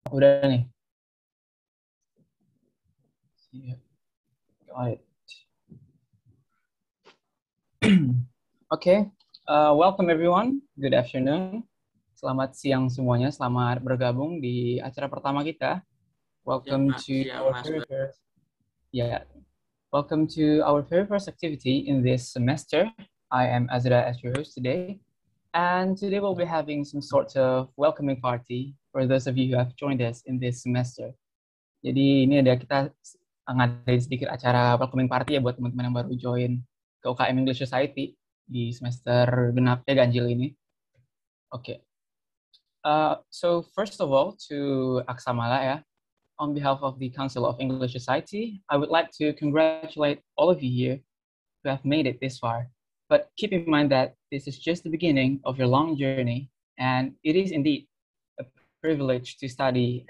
Udah nih. Iya, got it. Okay, welcome everyone. Good afternoon. Selamat siang semuanya. Selamat bergabung di acara pertama kita. Welcome Siang, to siang our Mas. very first, yeah, welcome to our very first activity in this semester. I am Azra as your host today, and today we'll be having some sort of welcoming party for those of you who have joined us in this semester. Jadi ini ada kita ngadain sedikit acara welcoming party ya buat teman-teman yang baru join ke UKM English Society di semester genap ya ganjil ini. Oke. So first of all to Aksamala ya, on behalf of the Council of English Society, I would like to congratulate all of you here who have made it this far. But keep in mind that this is just the beginning of your long journey, and it is indeed a privilege to study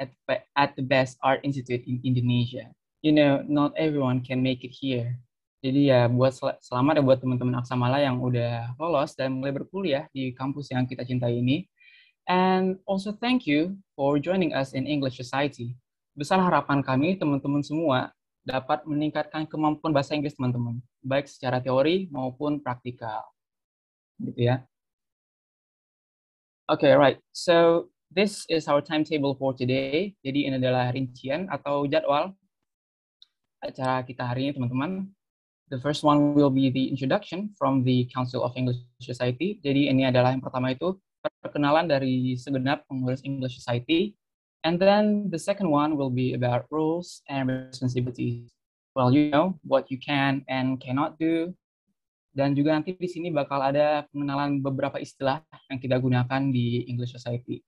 at the best art institute in Indonesia. You know, not everyone can make it here. Jadi ya buat selamat ya buat teman-teman Aksamala yang udah lolos dan mulai berkuliah di kampus yang kita cintai ini. And also thank you for joining us in English Society. Besar harapan kami teman-teman semua dapat meningkatkan kemampuan bahasa Inggris teman-teman, baik secara teori maupun praktikal. Gitu ya. Okay, right. So this is our timetable for today. Jadi ini adalah rincian atau jadwal acara kita hari ini teman-teman. The first one will be the introduction from the Council of English Society. Jadi ini adalah yang pertama itu perkenalan dari segenap pengurus English Society. And then the second one will be about rules and responsibilities. Well, you know what you can and cannot do. Dan juga nanti di sini bakal ada pengenalan beberapa istilah yang kita gunakan di English Society.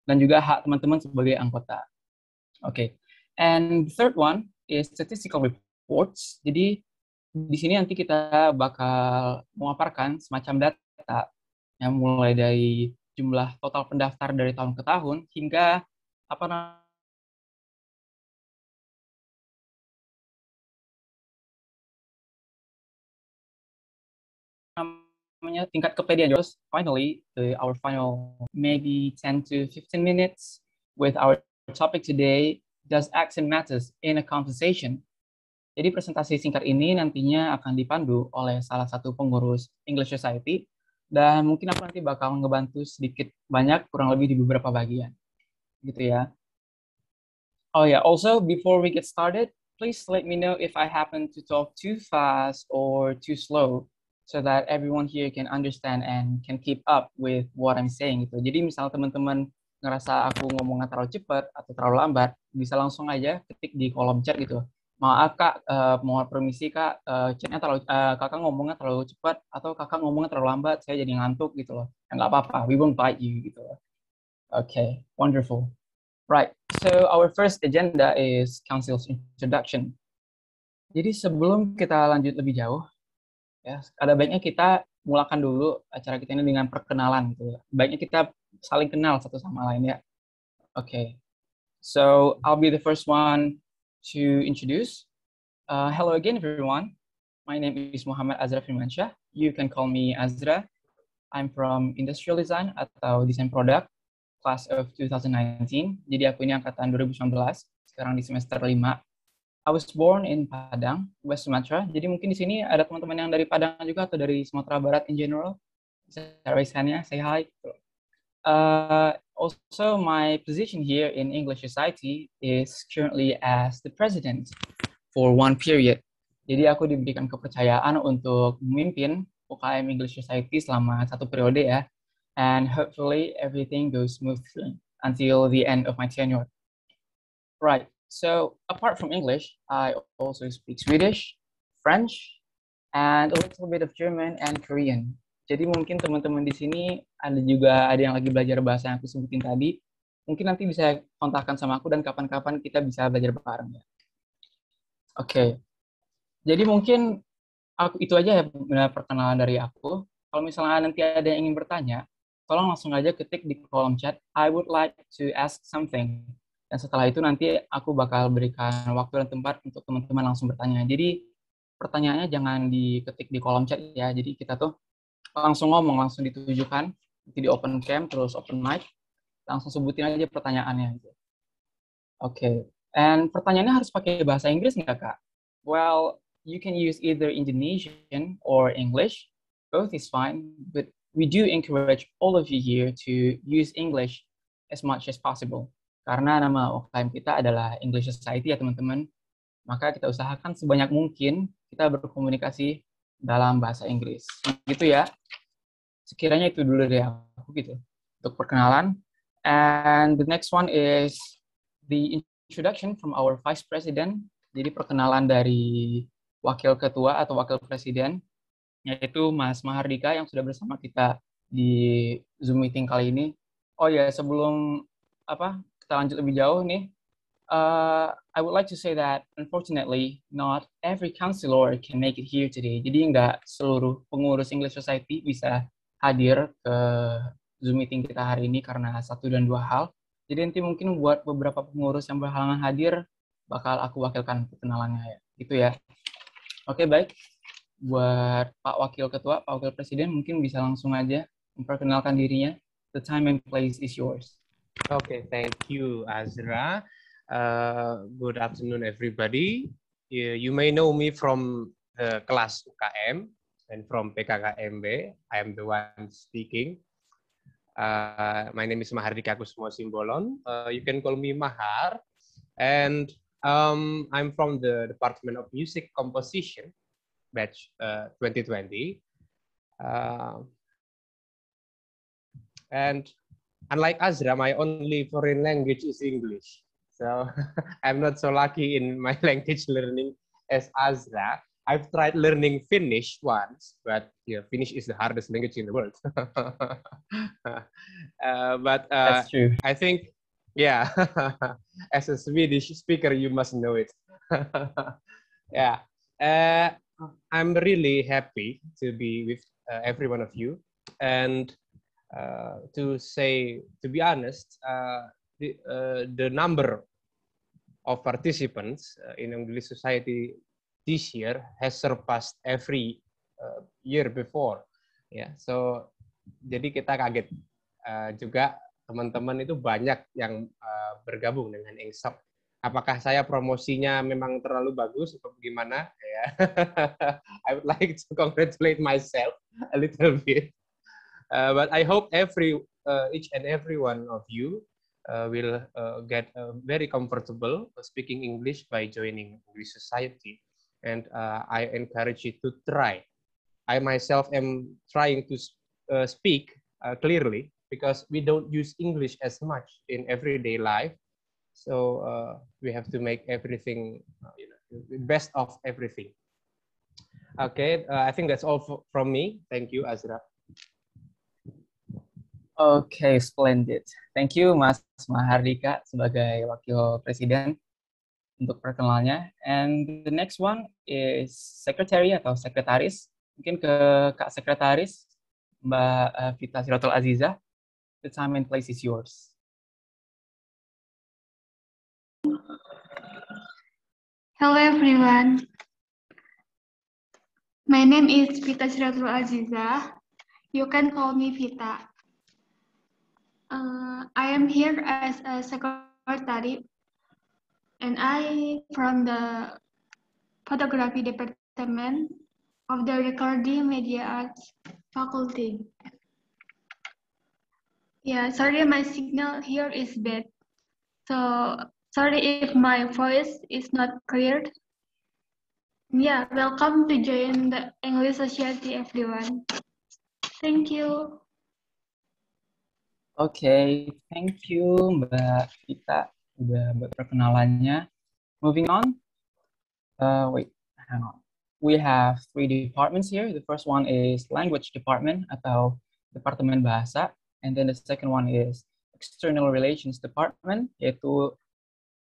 Dan juga hak teman-teman sebagai anggota. Oke. Okay. And the third one is statistical reports. Jadi di sini nanti kita bakal memaparkan semacam data yang mulai dari jumlah total pendaftar dari tahun ke tahun hingga apa namanya tingkat kepedean. Just finally, our final maybe 10 to 15 minutes with our topic today, does accent matters in a conversation? Jadi presentasi singkat ini nantinya akan dipandu oleh salah satu pengurus English Society dan mungkin aku nanti bakal ngebantu sedikit banyak kurang lebih di beberapa bagian. Gitu ya. Oh yeah, also before we get started, please let me know if I happen to talk too fast or too slow so that everyone here can understand and can keep up with what I'm saying gitu. Jadi misal teman-teman ngerasa aku ngomongnya terlalu cepat atau terlalu lambat, bisa langsung aja ketik di kolom chat gitu. Maaf kak, mohon permisi kak, kakak ngomongnya terlalu cepat atau kakak ngomongnya terlalu lambat, saya jadi ngantuk gitu loh. Ya, nggak apa-apa, we won't bite you gitu loh. Okay, wonderful. Right, so our first agenda is council's introduction. Jadi sebelum kita lanjut lebih jauh, ya, ada baiknya kita mulakan dulu acara kita ini dengan perkenalan. Gitu. Baiknya kita saling kenal satu sama lain ya. Okay, so I'll be the first one to introduce. Hello again, everyone. My name is Muhammad Azra Firmansyah. You can call me Azra. I'm from Industrial Design atau Desain Produk, class of 2019. Jadi aku ini angkatan 2019, sekarang di semester 5. I was born in Padang, West Sumatra. Jadi mungkin di sini ada teman-teman yang dari Padang juga atau dari Sumatera Barat in general. Bisa raise hand-nya, say hi. Also, my position here in English Society is currently as the president for one period. Jadi aku diberikan kepercayaan untuk memimpin UKM English Society selama satu periode ya. And hopefully everything goes smoothly until the end of my tenure. Right. So apart from English, I also speak Swedish, French, and a little bit of German and Korean. Jadi mungkin teman-teman di sini ada yang lagi belajar bahasa yang aku sebutin tadi. Mungkin nanti bisa kontakkan sama aku dan kapan-kapan kita bisa belajar bareng ya. Oke. Jadi mungkin itu aja ya perkenalan dari aku. Kalau misalnya nanti ada yang ingin bertanya, tolong langsung aja ketik di kolom chat, I would like to ask something. Dan setelah itu nanti aku bakal berikan waktu dan tempat untuk teman-teman langsung bertanya. Jadi pertanyaannya jangan diketik di kolom chat ya. Jadi kita tuh langsung ngomong, langsung ditujukan. Nanti di open cam, terus open mic. Langsung sebutin aja pertanyaannya. Gitu. Oke. And pertanyaannya harus pakai bahasa Inggris nggak, Kak? Well, you can use either Indonesian or English. Both is fine, but we do encourage all of you here to use English as much as possible. Karena nama UKM kita adalah English Society ya, teman-teman. Maka kita usahakan sebanyak mungkin kita berkomunikasi dalam bahasa Inggris. Gitu ya. Sekiranya itu dulu dari aku gitu untuk perkenalan. And the next one is the introduction from our Vice President. Jadi perkenalan dari Wakil Ketua atau Wakil Presiden, yaitu Mas Mahardika yang sudah bersama kita di Zoom meeting kali ini. Oh ya, sebelum kita lanjut lebih jauh nih, I would like to say that unfortunately not every counselor can make it here today. Jadi nggak seluruh pengurus English Society bisa hadir ke Zoom meeting kita hari ini karena satu dan dua hal. Jadi nanti mungkin buat beberapa pengurus yang berhalangan hadir, bakal aku wakilkan perkenalannya ya. Gitu ya. Oke, baik. Buat Pak Wakil Ketua, Pak Wakil Presiden, mungkin bisa langsung aja memperkenalkan dirinya. The time and place is yours. Okay, thank you, Azra. Good afternoon, everybody. You may know me from kelas UKM and from PKKMB. I am the one speaking. My name is Mahardika Kusmo Simbolon. You can call me Mahar. And I'm from the Department of Music Composition, batch 2020. And unlike Azra, my only foreign language is English. So I'm not so lucky in my language learning as Azra. I've tried learning Finnish once, but yeah, Finnish is the hardest language in the world. That's true. I think, yeah, as a Swedish speaker, you must know it. Yeah, I'm really happy to be with every one of you. And to be honest, the number of participants in English Society this year has surpassed every year before. Ya, so jadi kita kaget juga teman-teman itu banyak yang bergabung dengan EngSoc. Apakah saya promosinya memang terlalu bagus atau gimana? Ya, I would like to congratulate myself a little bit. But I hope each and every one of you will get very comfortable speaking English by joining English Society. And I encourage you to try. I myself am trying to speak clearly because we don't use English as much in everyday life. So we have to make everything, best of everything. Okay, I think that's all from me. Thank you, Azra. Okay, splendid. Thank you, Mas Mahardika sebagai Wakil Presiden untuk perkenalannya. And the next one is Secretary atau Sekretaris. Mungkin ke Kak Sekretaris, Mbak Vita Siratul Aziza. The time and place is yours. Hello everyone. My name is Vita Siratul Aziza. You can call me Vita. I am here as a secretary and I from the photography department of the Recording Media Arts faculty. Yeah, sorry my signal here is bad. So sorry if my voice is not clear. Yeah, welcome to join the English Society everyone. Thank you. Okay, thank you Mbak Vita udah berkenalannya. Moving on. Wait, hang on. We have 3 departments here. The first one is language department atau Departemen Bahasa. And then the second one is external relations department, yaitu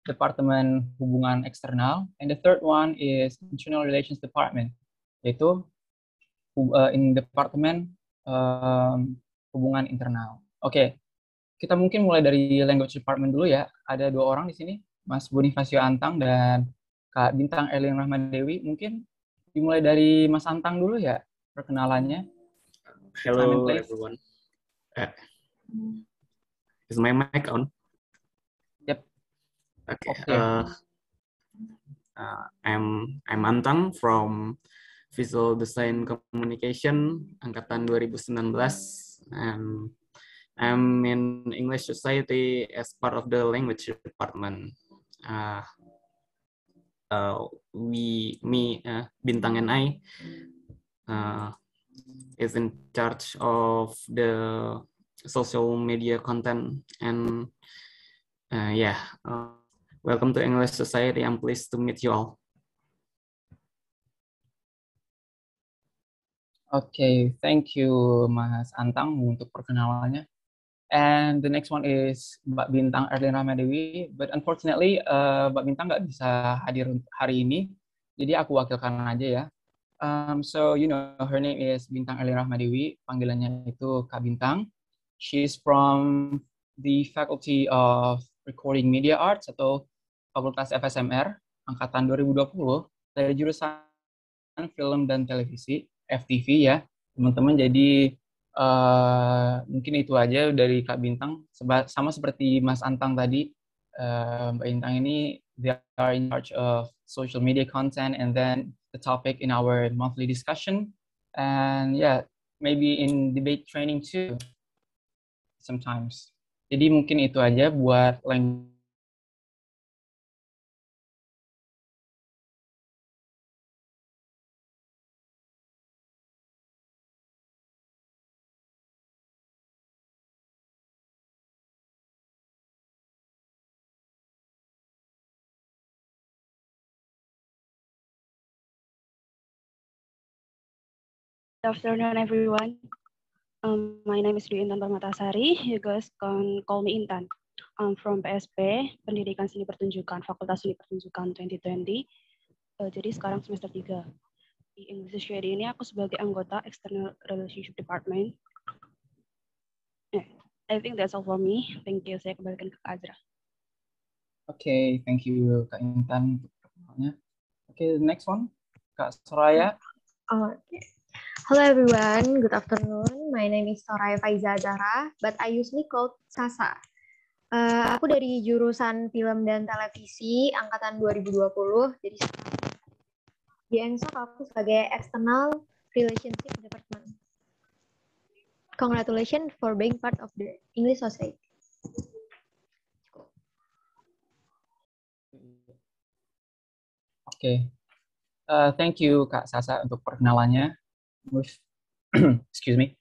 Departemen Hubungan Eksternal. And the third one is internal relations department, yaitu in Departemen Hubungan Internal. Oke, kita mungkin mulai dari language department dulu ya. Ada 2 orang di sini, Mas Bonifacio Antang dan Kak Bintang Erlin Rahmadewi. Mungkin dimulai dari Mas Antang dulu ya perkenalannya. Hello everyone. Is my mic on? Yep. Okay. Okay. I'm Antang from Visual Design Communication angkatan 2019, and I'm in English Society as part of the language department. Bintang and I is in charge of the social media content, and welcome to English Society. I'm pleased to meet you all. Okay, thank you Mas Antang untuk perkenalannya. And the next one is Mbak Bintang Erlin Rahmadewi, but unfortunately Mbak Bintang nggak bisa hadir hari ini, jadi aku wakilkan aja ya. So you know her name is Bintang Erlin Rahmadewi, panggilannya itu Kak Bintang. She's from the Faculty of Recording Media Arts atau Fakultas FSMR angkatan 2020 dari jurusan film dan televisi FTV ya teman-teman. Jadi mungkin itu aja dari Kak Bintang. Sama seperti Mas Antang tadi, Mbak Bintang ini they are in charge of social media content and then the topic in our monthly discussion, and yeah, maybe in debate training too sometimes. Jadi mungkin itu aja buat language. Good afternoon, everyone. My name is Dwi Intan Permatasari. You guys can call me Intan. I'm from PSP, Pendidikan Seni Pertunjukan, Fakultas Seni Pertunjukan 2020. Jadi sekarang semester 3. Di English Society ini aku sebagai anggota External Relationship Department. I think that's all for me. Thank you. Saya kembalikan ke Kak Azra. Okay, thank you Kak Intan untuk perkenalnya. Okay, the next one, Kak Soraya. Okay. Hello everyone, good afternoon. My name is Soraya Faiza Zahra, but I usually called Sasa. Aku dari jurusan film dan televisi angkatan 2020. Jadi di ENSOC aku sebagai External Relationship Department. Congratulations for being part of the English Society. Okay. Thank you Kak Sasa untuk perkenalannya. Excuse me.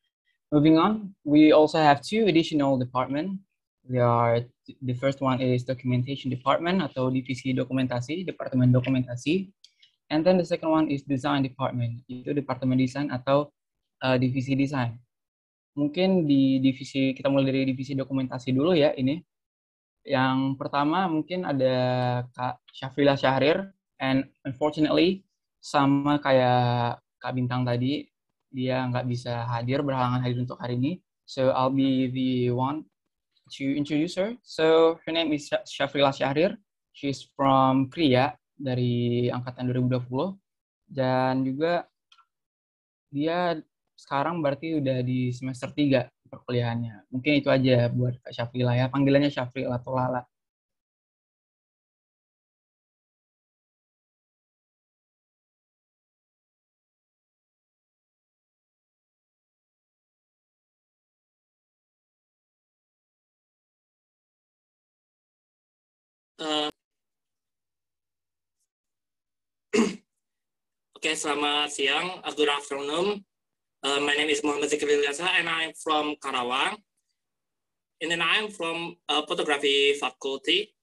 Moving on, we also have two additional departments. The first one is documentation department atau divisi dokumentasi, departemen dokumentasi. And then the second one is design department, itu departemen desain atau divisi desain. Mungkin kita mulai dari divisi dokumentasi dulu ya ini. Yang pertama mungkin ada Kak Syafrila Syahrir, and unfortunately sama kayak Kak Bintang tadi, dia nggak bisa berhalangan hadir untuk hari ini. So I'll be the one to introduce her. So her name is Syafrila Syahrir. She's from Kriya dari angkatan 2020. Dan juga dia sekarang berarti udah di semester 3 perkuliahannya. Mungkin itu aja buat Kak Syafrila ya. Panggilannya Syafrila atau Lala. Okay, selamat siang. Good afternoon. My name is Muhammad Zikri Ilyasa, and I'm from Karawang. And then I'm from photography faculty.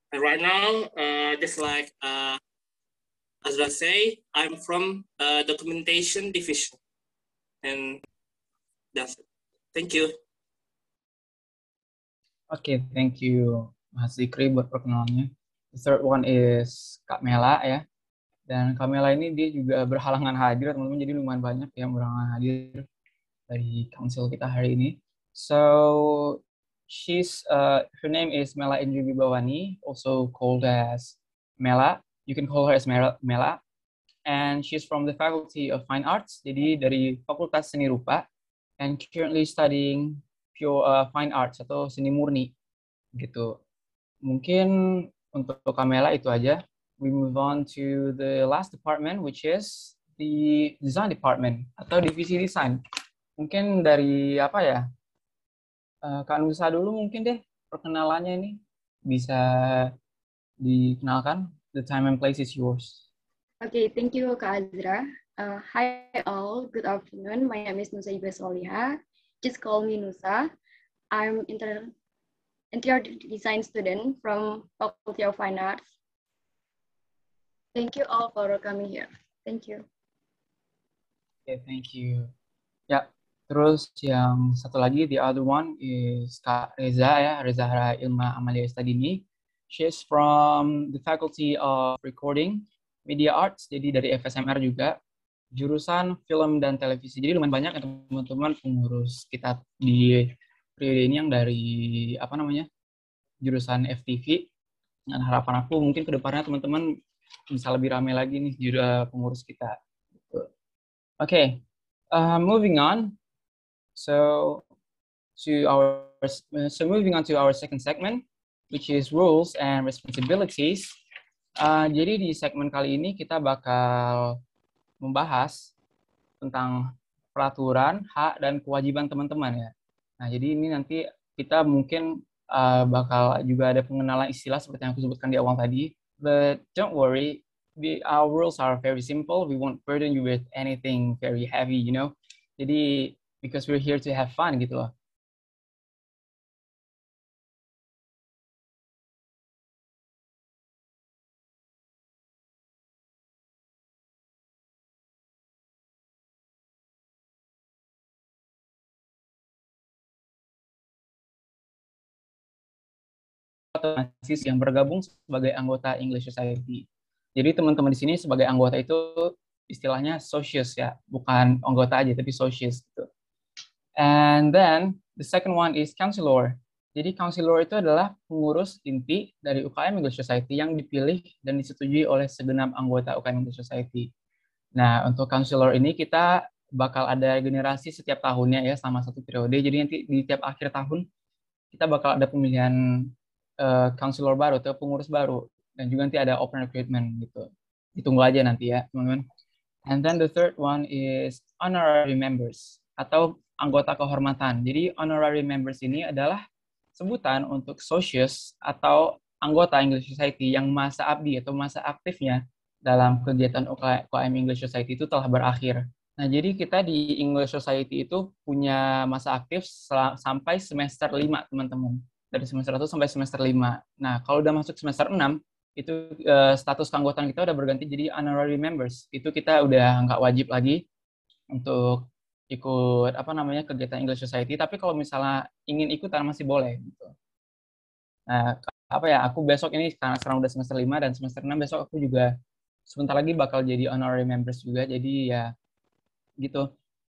And right now, just like Azra say, I'm from documentation division. And that's it. Thank you. Okay, thank you Mas Zikri buat perkenalannya. The third one is Kak Mela ya. Dan Kak Mela ini dia juga berhalangan hadir, teman-teman. Jadi lumayan banyak yang berhalangan hadir dari council kita hari ini. So her name is Mela Indri Wibawani, also called as Mela. You can call her as Mela. And she's from the Faculty of Fine Arts, jadi dari Fakultas Seni Rupa, and currently studying pure fine arts atau seni murni gitu. Mungkin untuk Kamela itu aja. We move on to the last department, which is the design department atau divisi desain. Mungkin dari apa ya? Kak Nusa dulu mungkin deh perkenalannya ini bisa dikenalkan. The time and place is yours. Okay, thank you, Kak Azra. Hi all, good afternoon. My name is Nusa Iba Soliha. Just call me Nusa. I'm interior design student from Faculty of Fine Arts. Thank you all for coming here. Thank you. Okay, thank you. Ya, terus yang satu lagi, the other one is Kak Reza ya, Reza Hara Ilma Amalia Stadini. She's from the Faculty of Recording Media Arts, jadi dari FSMR juga, jurusan film dan televisi. Jadi lumayan banyak ya teman-teman pengurus kita di periode ini yang dari apa namanya jurusan FTV. Dan harapan aku mungkin kedepannya teman-teman bisa lebih ramai lagi nih pengurus kita. Okay, moving on. So moving on to our second segment, which is rules and responsibilities. Jadi di segmen kali ini kita bakal membahas tentang peraturan, hak, dan kewajiban teman-teman ya. Nah, jadi ini nanti kita mungkin bakal juga ada pengenalan istilah seperti yang aku sebutkan di awal tadi. But don't worry, our rules are very simple. We won't burden you with anything very heavy, you know. Jadi, because we're here to have fun gitu loh. Otomatis yang bergabung sebagai anggota English Society. Jadi teman-teman di sini sebagai anggota itu istilahnya socius ya, bukan anggota aja tapi socius gitu. And then the second one is counselor. Jadi counselor itu adalah pengurus inti dari UKM English Society yang dipilih dan disetujui oleh segenap anggota UKM English Society. Nah, untuk counselor ini kita bakal ada generasi setiap tahunnya ya selama satu periode. Jadi nanti di tiap akhir tahun kita bakal ada pemilihan counselor baru atau pengurus baru, dan juga nanti ada open recruitment gitu. Ditunggu aja nanti ya teman-teman. And then the third one is honorary members atau anggota kehormatan. Jadi honorary members ini adalah sebutan untuk socius atau anggota English Society yang masa abdi atau masa aktifnya dalam kegiatan UKM English Society itu telah berakhir. Nah, jadi kita di English Society itu punya masa aktif sampai semester 5, teman-teman. Dari semester 1 sampai semester 5. Nah, kalau udah masuk semester 6, itu status keanggotaan kita udah berganti jadi honorary members. Itu kita udah nggak wajib lagi untuk ikut kegiatan English Society, tapi kalau misalnya ingin ikutan masih boleh gitu. Nah, aku besok ini karena sekarang udah semester 5 dan semester 6 besok aku juga sebentar lagi bakal jadi honorary members juga. Jadi ya gitu.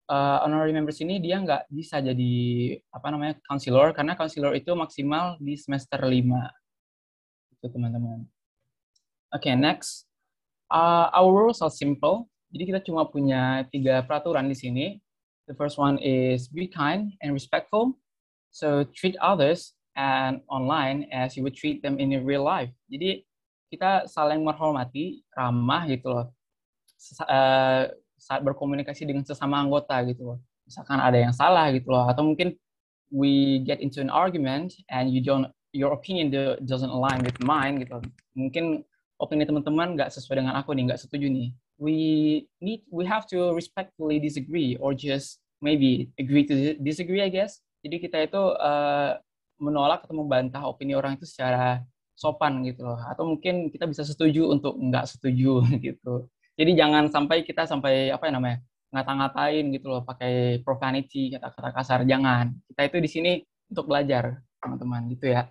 Honorary members ini dia nggak bisa jadi counselor karena counselor itu maksimal di semester 5 itu teman-teman. Okay, next our rules are simple. Jadi kita cuma punya 3 peraturan di sini. The first one is be kind and respectful. So treat others and online as you would treat them in your real life. Jadi kita saling menghormati, ramah gitu loh. Saat berkomunikasi dengan sesama anggota gitu loh. Misalkan ada yang salah gitu loh, atau mungkin we get into an argument and your opinion doesn't align with mine gitu. Mungkin opini teman-teman nggak sesuai dengan aku nih, nggak setuju nih. We have to respectfully disagree or just maybe agree to disagree, I guess. Jadi kita itu menolak atau membantah opini orang itu secara sopan gitu loh. Atau mungkin kita bisa setuju untuk nggak setuju gitu. Jadi jangan sampai kita ngata-ngatain gitu loh, pakai profanity, kata-kata kasar, jangan. Kita itu di sini untuk belajar, teman-teman, gitu ya.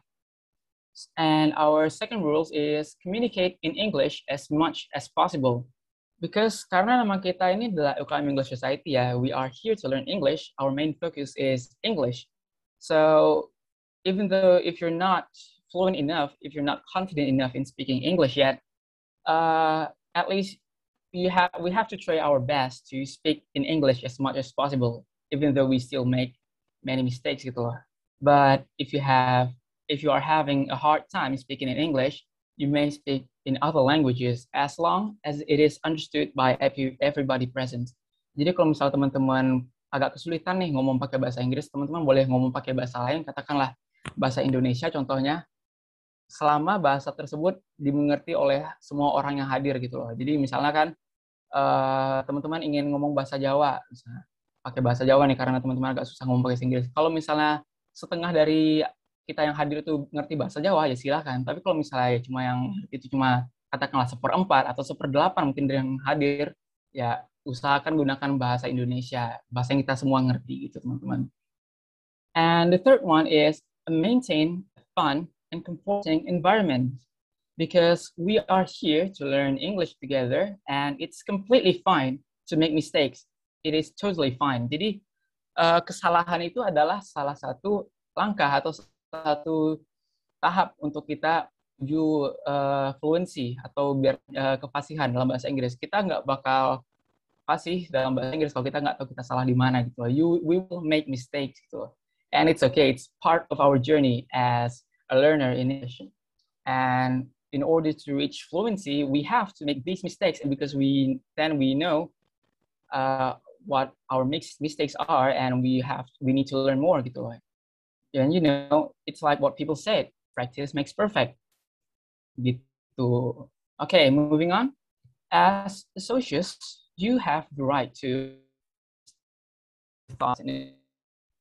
And our second rules is communicate in English as much as possible. Because karena nama kita ini adalah UKM English Society ya, we are here to learn English, our main focus is English. So even though if you're not fluent enough, if you're not confident enough in speaking English yet, at least we have to try our best to speak in English as much as possible, even though we still make many mistakes gitu loh. But if you are having a hard time speaking in English, you may speak in other languages as long as it is understood by everybody present. Jadi kalau misal teman-teman agak kesulitan nih ngomong pakai bahasa Inggris, teman-teman boleh ngomong pakai bahasa lain, katakanlah bahasa Indonesia contohnya, selama bahasa tersebut dimengerti oleh semua orang yang hadir gitu loh. Jadi misalnya kan teman-teman ingin ngomong bahasa Jawa, misalnya pakai bahasa Jawa nih karena teman-teman agak susah ngomong pakai Inggris. Kalau misalnya setengah dari kita yang hadir itu ngerti bahasa Jawa, ya silakan. Tapi kalau misalnya cuma yang itu cuma katakanlah 1/4 atau 1/8 mungkin dari yang hadir, ya usahakan gunakan bahasa Indonesia, bahasa yang kita semua ngerti gitu teman-teman. And the third one is maintain a fun and comforting environment, because we are here to learn English together and it's completely fine to make mistakes. It is totally fine. Jadi kesalahan itu adalah salah satu langkah atau satu tahap untuk kita menuju fluency atau biar kefasihan dalam bahasa Inggris. Kita nggak bakal fasih dalam bahasa Inggris kalau kita nggak tahu kita salah di mana gitu. We will make mistakes gitu. And it's okay. It's part of our journey as a learner in English. And in order to reach fluency, we have to make these mistakes, and because we know what our mistakes are, and we need to learn more gitu. And you know, it's like what people said, practice makes perfect. Gitu. Okay, moving on. As associates, you have the right to thoughts in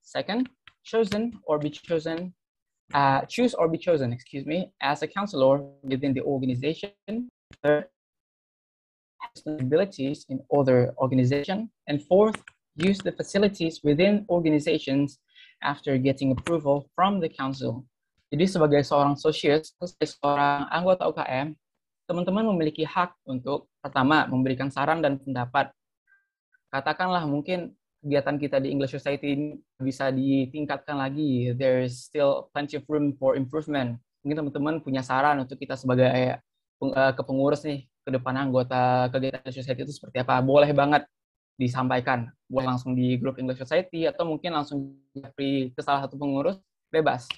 second, choose or be chosen, as a counselor within the organization. Third, responsibilities in other organization. And fourth, use the facilities within organizations after getting approval from the council. Jadi sebagai seorang associate, seorang anggota UKM, teman-teman memiliki hak untuk pertama memberikan saran dan pendapat. Katakanlah mungkin kegiatan kita di English Society bisa ditingkatkan lagi. There is still plenty of room for improvement. Mungkin teman-teman punya saran untuk kita sebagai kepengurus nih ke depan anggota kegiatan English Society itu seperti apa. Boleh banget disampaikan, boleh langsung di grup English Society atau mungkin langsung ke salah satu pengurus, bebas.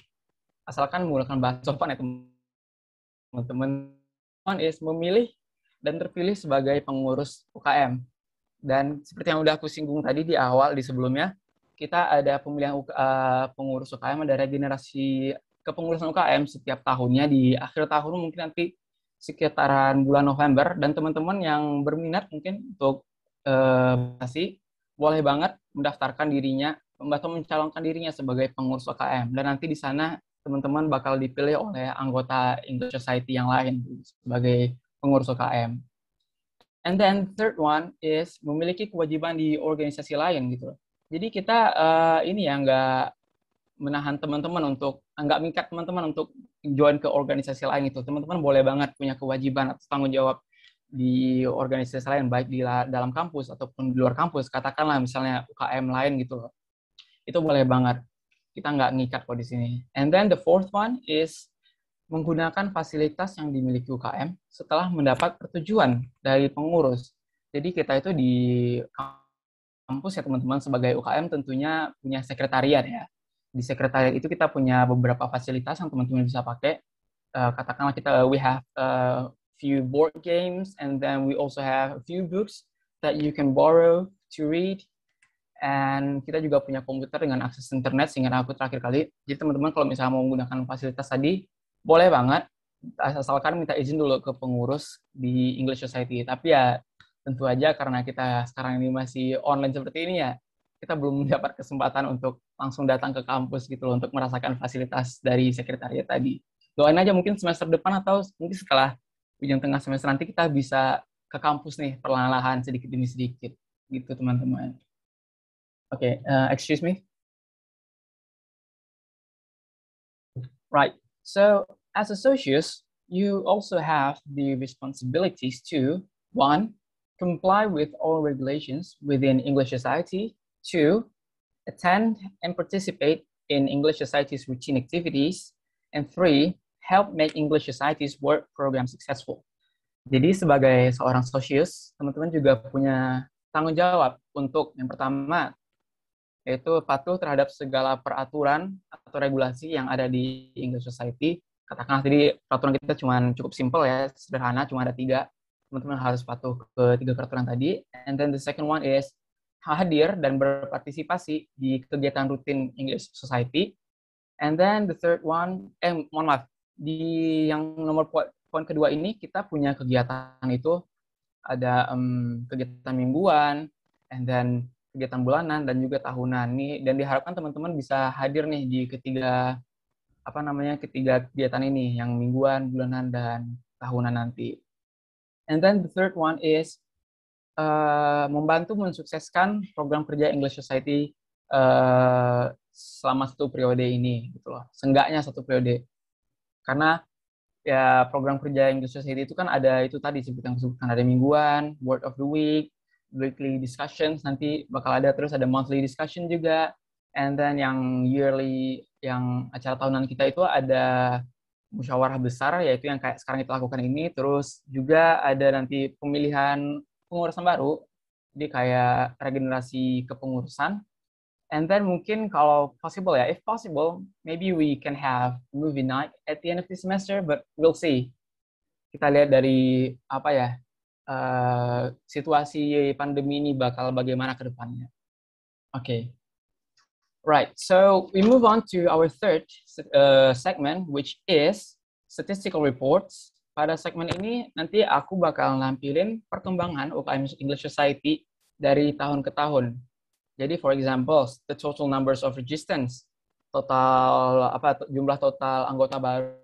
Asalkan menggunakan bahasa sopan ya teman-teman. Is memilih dan terpilih sebagai pengurus UKM. Dan seperti yang udah aku singgung tadi di awal, di sebelumnya, kita ada pemilihan pengurus UKM, ada regenerasi kepengurusan UKM setiap tahunnya di akhir tahun, mungkin nanti sekitaran bulan November, dan teman-teman yang berminat mungkin untuk boleh banget mendaftarkan dirinya atau mencalonkan dirinya sebagai pengurus UKM, dan nanti di sana teman-teman bakal dipilih oleh anggota English Society yang lain sebagai pengurus UKM. And then third one is memiliki kewajiban di organisasi lain gitu. Jadi kita ini ya nggak menahan teman-teman untuk nggak mengikat teman-teman untuk join ke organisasi lain itu. Teman-teman boleh banget punya kewajiban atau tanggung jawab di organisasi lain, baik di dalam kampus ataupun di luar kampus. Katakanlah misalnya UKM lain gitu loh. Itu boleh banget. Kita nggak ngikat kok di sini. And then the fourth one is menggunakan fasilitas yang dimiliki UKM setelah mendapat persetujuan dari pengurus. Jadi kita itu di kampus ya teman-teman sebagai UKM tentunya punya sekretariat ya. Di sekretariat itu kita punya beberapa fasilitas yang teman-teman bisa pakai. Katakanlah we have few board games, and then we also have a few books that you can borrow to read. And kita juga punya komputer dengan akses internet sehingga aku terakhir kali. Jadi teman-teman kalau misalnya mau menggunakan fasilitas tadi, boleh banget, asalkan minta izin dulu ke pengurus di English Society. Tapi ya tentu aja karena kita sekarang ini masih online seperti ini ya, kita belum mendapat kesempatan untuk langsung datang ke kampus gitu loh, untuk merasakan fasilitas dari sekretariat tadi. Doain aja mungkin semester depan atau mungkin setelah ujung tengah semester nanti kita bisa ke kampus nih perlahan-lahan sedikit demi sedikit gitu teman-teman. Okay, excuse me. Right. So as associates, you also have the responsibilities to 1. Comply with all regulations within English Society. 2. Attend and participate in English Society's routine activities. And 3. Help make English Society's work program successful. Jadi sebagai seorang associates, teman-teman juga punya tanggung jawab untuk yang pertama, yaitu patuh terhadap segala peraturan atau regulasi yang ada di English Society. katakanlah tadi peraturan kita cukup simple ya, sederhana, cuma ada 3. Teman-teman harus patuh ke 3 peraturan tadi. And then the second one is hadir dan berpartisipasi di kegiatan rutin English Society. And then the third one, mohon maaf, di yang nomor poin kedua ini kita punya kegiatan itu ada kegiatan mingguan, and then kegiatan bulanan dan juga tahunan nih, dan diharapkan teman-teman bisa hadir nih di ketiga kegiatan ini, yang mingguan, bulanan, dan tahunan nanti. And then the third one is membantu mensukseskan program kerja English Society selama 1 periode ini, gitu loh. Seenggaknya 1 periode. Karena ya program kerja English Society itu kan ada itu tadi sebutkan ada mingguan, word of the week, weekly discussions, nanti bakal ada terus ada monthly discussion juga, and then yang yearly, yang acara tahunan kita itu ada musyawarah besar, yaitu yang kayak sekarang kita lakukan ini, terus juga ada nanti pemilihan pengurusan baru, jadi kayak regenerasi kepengurusan. And then mungkin kalau possible ya, if possible, maybe we can have movie night at the end of the semester, but we'll see. Kita lihat dari situasi pandemi ini bakal bagaimana ke depannya. Okay. Right, so we move on to our third segment, which is statistical reports. Pada segmen ini nanti aku bakal nampilin perkembangan UKM English Society dari tahun ke tahun. Jadi, for example, the total numbers of registrants, jumlah total anggota baru.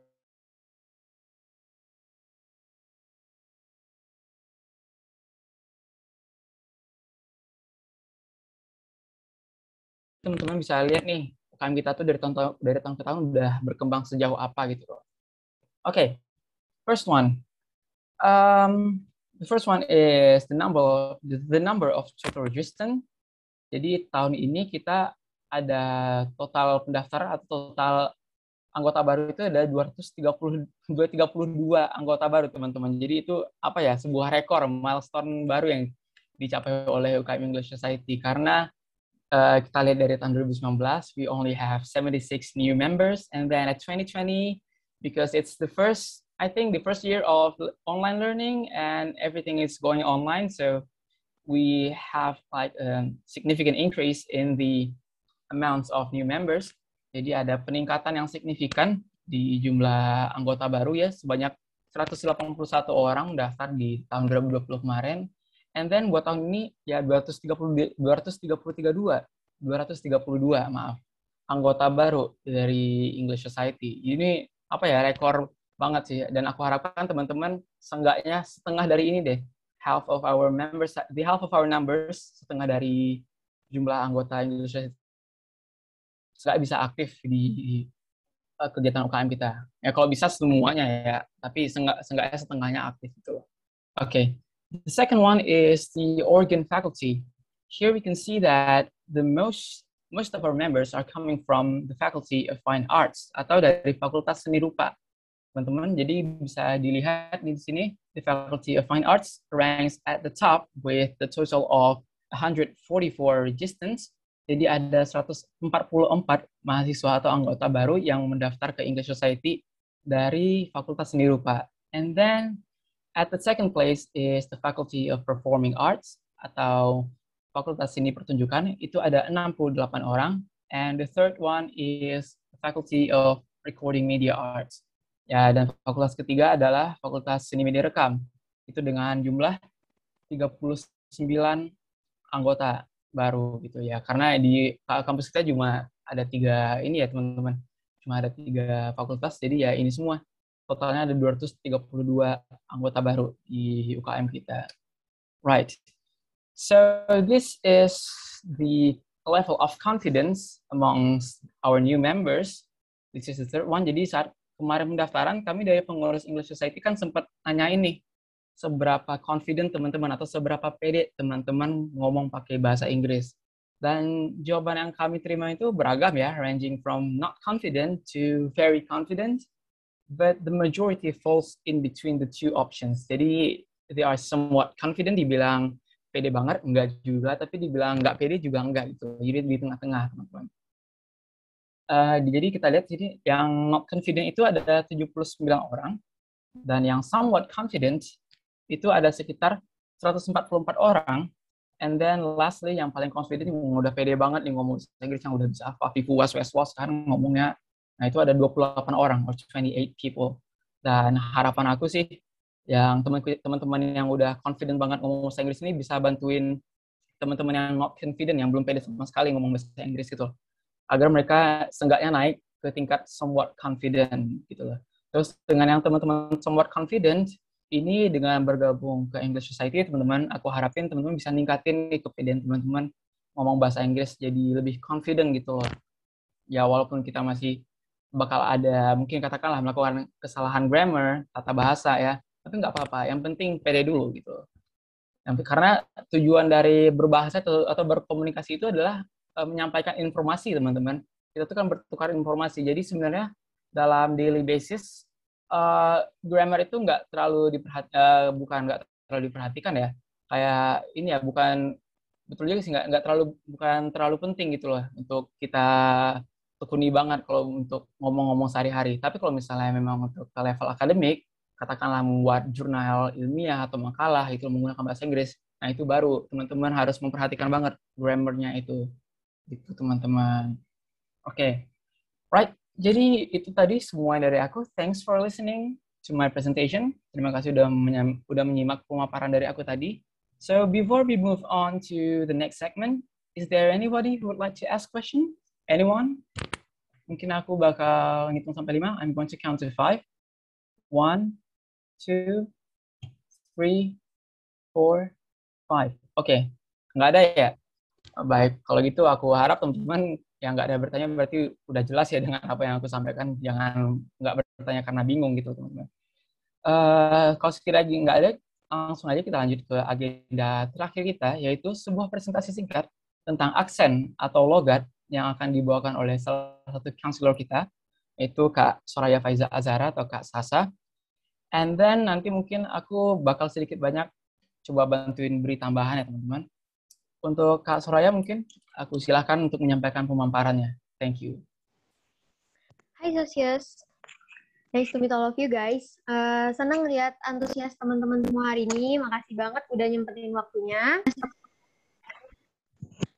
Teman-teman bisa lihat nih, UKM kita tuh dari tahun ke tahun udah berkembang sejauh apa gitu loh. Okay, first one. The first one is the number of total registrants. Jadi tahun ini kita ada total pendaftar atau total anggota baru itu ada 232 anggota baru, teman-teman. Jadi itu sebuah rekor, milestone baru yang dicapai oleh UKM English Society. Karena kita lihat dari tahun 2019, we only have 76 new members, and then at 2020, because it's the first year of online learning and everything is going online, so we have like a significant increase in the amounts of new members. Jadi ada peningkatan yang signifikan di jumlah anggota baru ya, sebanyak 181 orang daftar di tahun 2020 kemarin. And then buat tahun ini ya 232 anggota baru dari English Society. Ini rekor banget sih, dan aku harapkan teman-teman seenggaknya setengah dari ini deh. The half of our numbers, setengah dari jumlah anggota Indonesia bisa aktif di kegiatan UKM kita. Ya kalau bisa semuanya ya, tapi seenggaknya setengahnya aktif itu. Okay. The second one is the organ faculty. Here we can see that the most of our members are coming from the Faculty of Fine Arts atau dari Fakultas Seni Rupa. Teman-teman, jadi bisa dilihat di sini, the Faculty of Fine Arts ranks at the top with the total of 144 registrants. Jadi ada 144 mahasiswa atau anggota baru yang mendaftar ke English Society dari Fakultas Seni Rupa. And then at the second place is the Faculty of Performing Arts atau Fakultas Seni Pertunjukan. Itu ada 68 orang. And the third one is the Faculty of Recording Media Arts. Ya, dan fakultas ketiga adalah Fakultas Seni Media Rekam. Itu dengan jumlah 39 anggota baru gitu ya. Karena di kampus kita cuma ada 3 ini ya, teman-teman. Cuma ada 3 fakultas, jadi ya ini semua. Totalnya ada 232 anggota baru di UKM kita. Right. So this is the level of confidence amongst our new members. This is the third one. Jadi saat kemarin pendaftaran, kami dari pengurus English Society kan sempat nanyain nih, seberapa confident teman-teman atau seberapa pede teman-teman ngomong pakai bahasa Inggris. Dan jawaban yang kami terima itu beragam ya, ranging from not confident to very confident, but the majority falls in between the two options. Jadi they are somewhat confident, dibilang pede banget, enggak juga, tapi dibilang enggak pede juga enggak gitu. Jadi di tengah-tengah, teman-teman. Jadi kita lihat sini yang not confident itu ada 79 orang, dan yang somewhat confident itu ada sekitar 144 orang. And then lastly, yang paling confident yang udah pede banget nih ngomong bahasa Inggris, yang udah bisa Fafifu was sekarang ngomongnya, nah itu ada 28 orang, or 28 people. Dan harapan aku sih, yang teman-teman yang udah confident banget ngomong bahasa Inggris ini bisa bantuin teman-teman yang not confident, yang belum pede sama sekali ngomong bahasa Inggris gitu, agar mereka seenggaknya naik ke tingkat somewhat confident gitu loh. Terus dengan yang teman-teman somewhat confident, ini dengan bergabung ke English Society, teman-teman, aku harapin teman-teman bisa ningkatin kepedean teman-teman ngomong bahasa Inggris jadi lebih confident gitu loh. Ya walaupun kita masih bakal ada mungkin katakanlah melakukan kesalahan grammar, tata bahasa ya, tapi nggak apa-apa. Yang penting pede dulu gitu. Karena tujuan dari berbahasa atau berkomunikasi itu adalah menyampaikan informasi, teman-teman. Kita tuh kan bertukar informasi. Jadi sebenarnya dalam daily basis grammar itu nggak terlalu diperhatikan ya. Kayak ini ya, bukan betul juga sih, bukan terlalu penting gitu loh untuk kita tekuni banget kalau untuk ngomong-ngomong sehari-hari. Tapi kalau misalnya memang untuk ke level akademik, katakanlah membuat jurnal ilmiah atau makalah itu menggunakan bahasa Inggris, nah itu baru teman-teman harus memperhatikan banget grammar-nya itu. Gitu teman-teman. Oke. Right. Jadi itu tadi semua dari aku. Thanks for listening to my presentation. Terima kasih udah menyimak pemaparan dari aku tadi. So before we move on to the next segment, is there anybody who would like to ask question? Anyone? Mungkin aku bakal ngitung sampai 5. I'm going to count to 5. 1, 2, 3, 4, 5. Oke. Nggak ada ya? Baik, kalau gitu aku harap teman-teman yang nggak ada bertanya berarti udah jelas ya dengan apa yang aku sampaikan. Jangan nggak bertanya karena bingung gitu, teman-teman. Kalau sekiranya nggak ada, langsung aja kita lanjut ke agenda terakhir kita, yaitu sebuah presentasi singkat tentang aksen atau logat yang akan dibawakan oleh salah satu counselor kita, yaitu Kak Soraya Faiza Azhara atau Kak Sasa. And then nanti mungkin aku bakal sedikit banyak coba bantuin beri tambahan ya, teman-teman. Untuk Kak Soraya mungkin aku silakan untuk menyampaikan pemaparannya. Thank you. Hai Sosius. Nice to meet all of you guys. Senang lihat antusias teman-teman semua hari ini. Makasih banget udah nyempetin waktunya.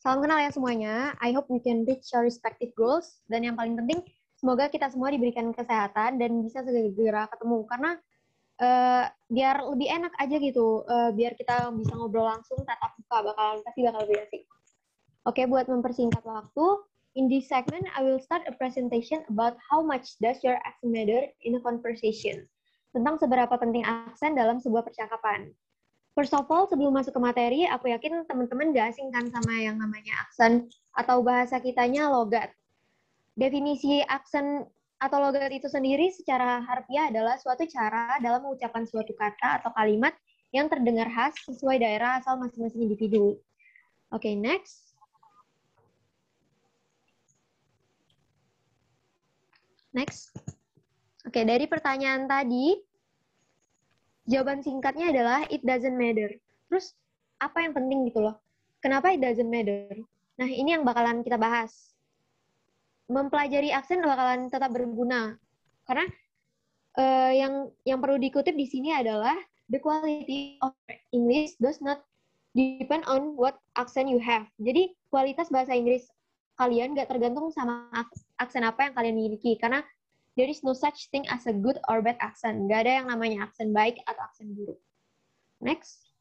Salam kenal ya semuanya. I hope we can reach our respective goals. Dan yang paling penting, semoga kita semua diberikan kesehatan dan bisa segera ketemu. Karena biar lebih enak aja gitu. Biar kita bisa ngobrol langsung, tatap muka. Pasti bakal lebih asik. Oke, buat mempersingkat waktu, in this segment, I will start a presentation about how much does your accent matter in a conversation. Tentang seberapa penting aksen dalam sebuah percakapan. First of all, sebelum masuk ke materi, aku yakin teman-teman gak asing kan sama yang namanya aksen atau bahasa kitanya logat. Definisi aksen atau logat itu sendiri secara harfiah adalah suatu cara dalam mengucapkan suatu kata atau kalimat yang terdengar khas sesuai daerah asal masing-masing individu. Oke, next. Next. Oke, dari pertanyaan tadi, jawaban singkatnya adalah it doesn't matter. Terus, apa yang penting gitu loh? Kenapa it doesn't matter? Nah, ini yang bakalan kita bahas. Mempelajari aksen bakalan tetap berguna. Karena yang perlu dikutip di sini adalah the quality of English does not depend on what accent you have. Jadi, kualitas bahasa Inggris kalian nggak tergantung sama aksen apa yang kalian miliki. Karena there is no such thing as a good or bad accent. Nggak ada yang namanya aksen baik atau aksen buruk. Next.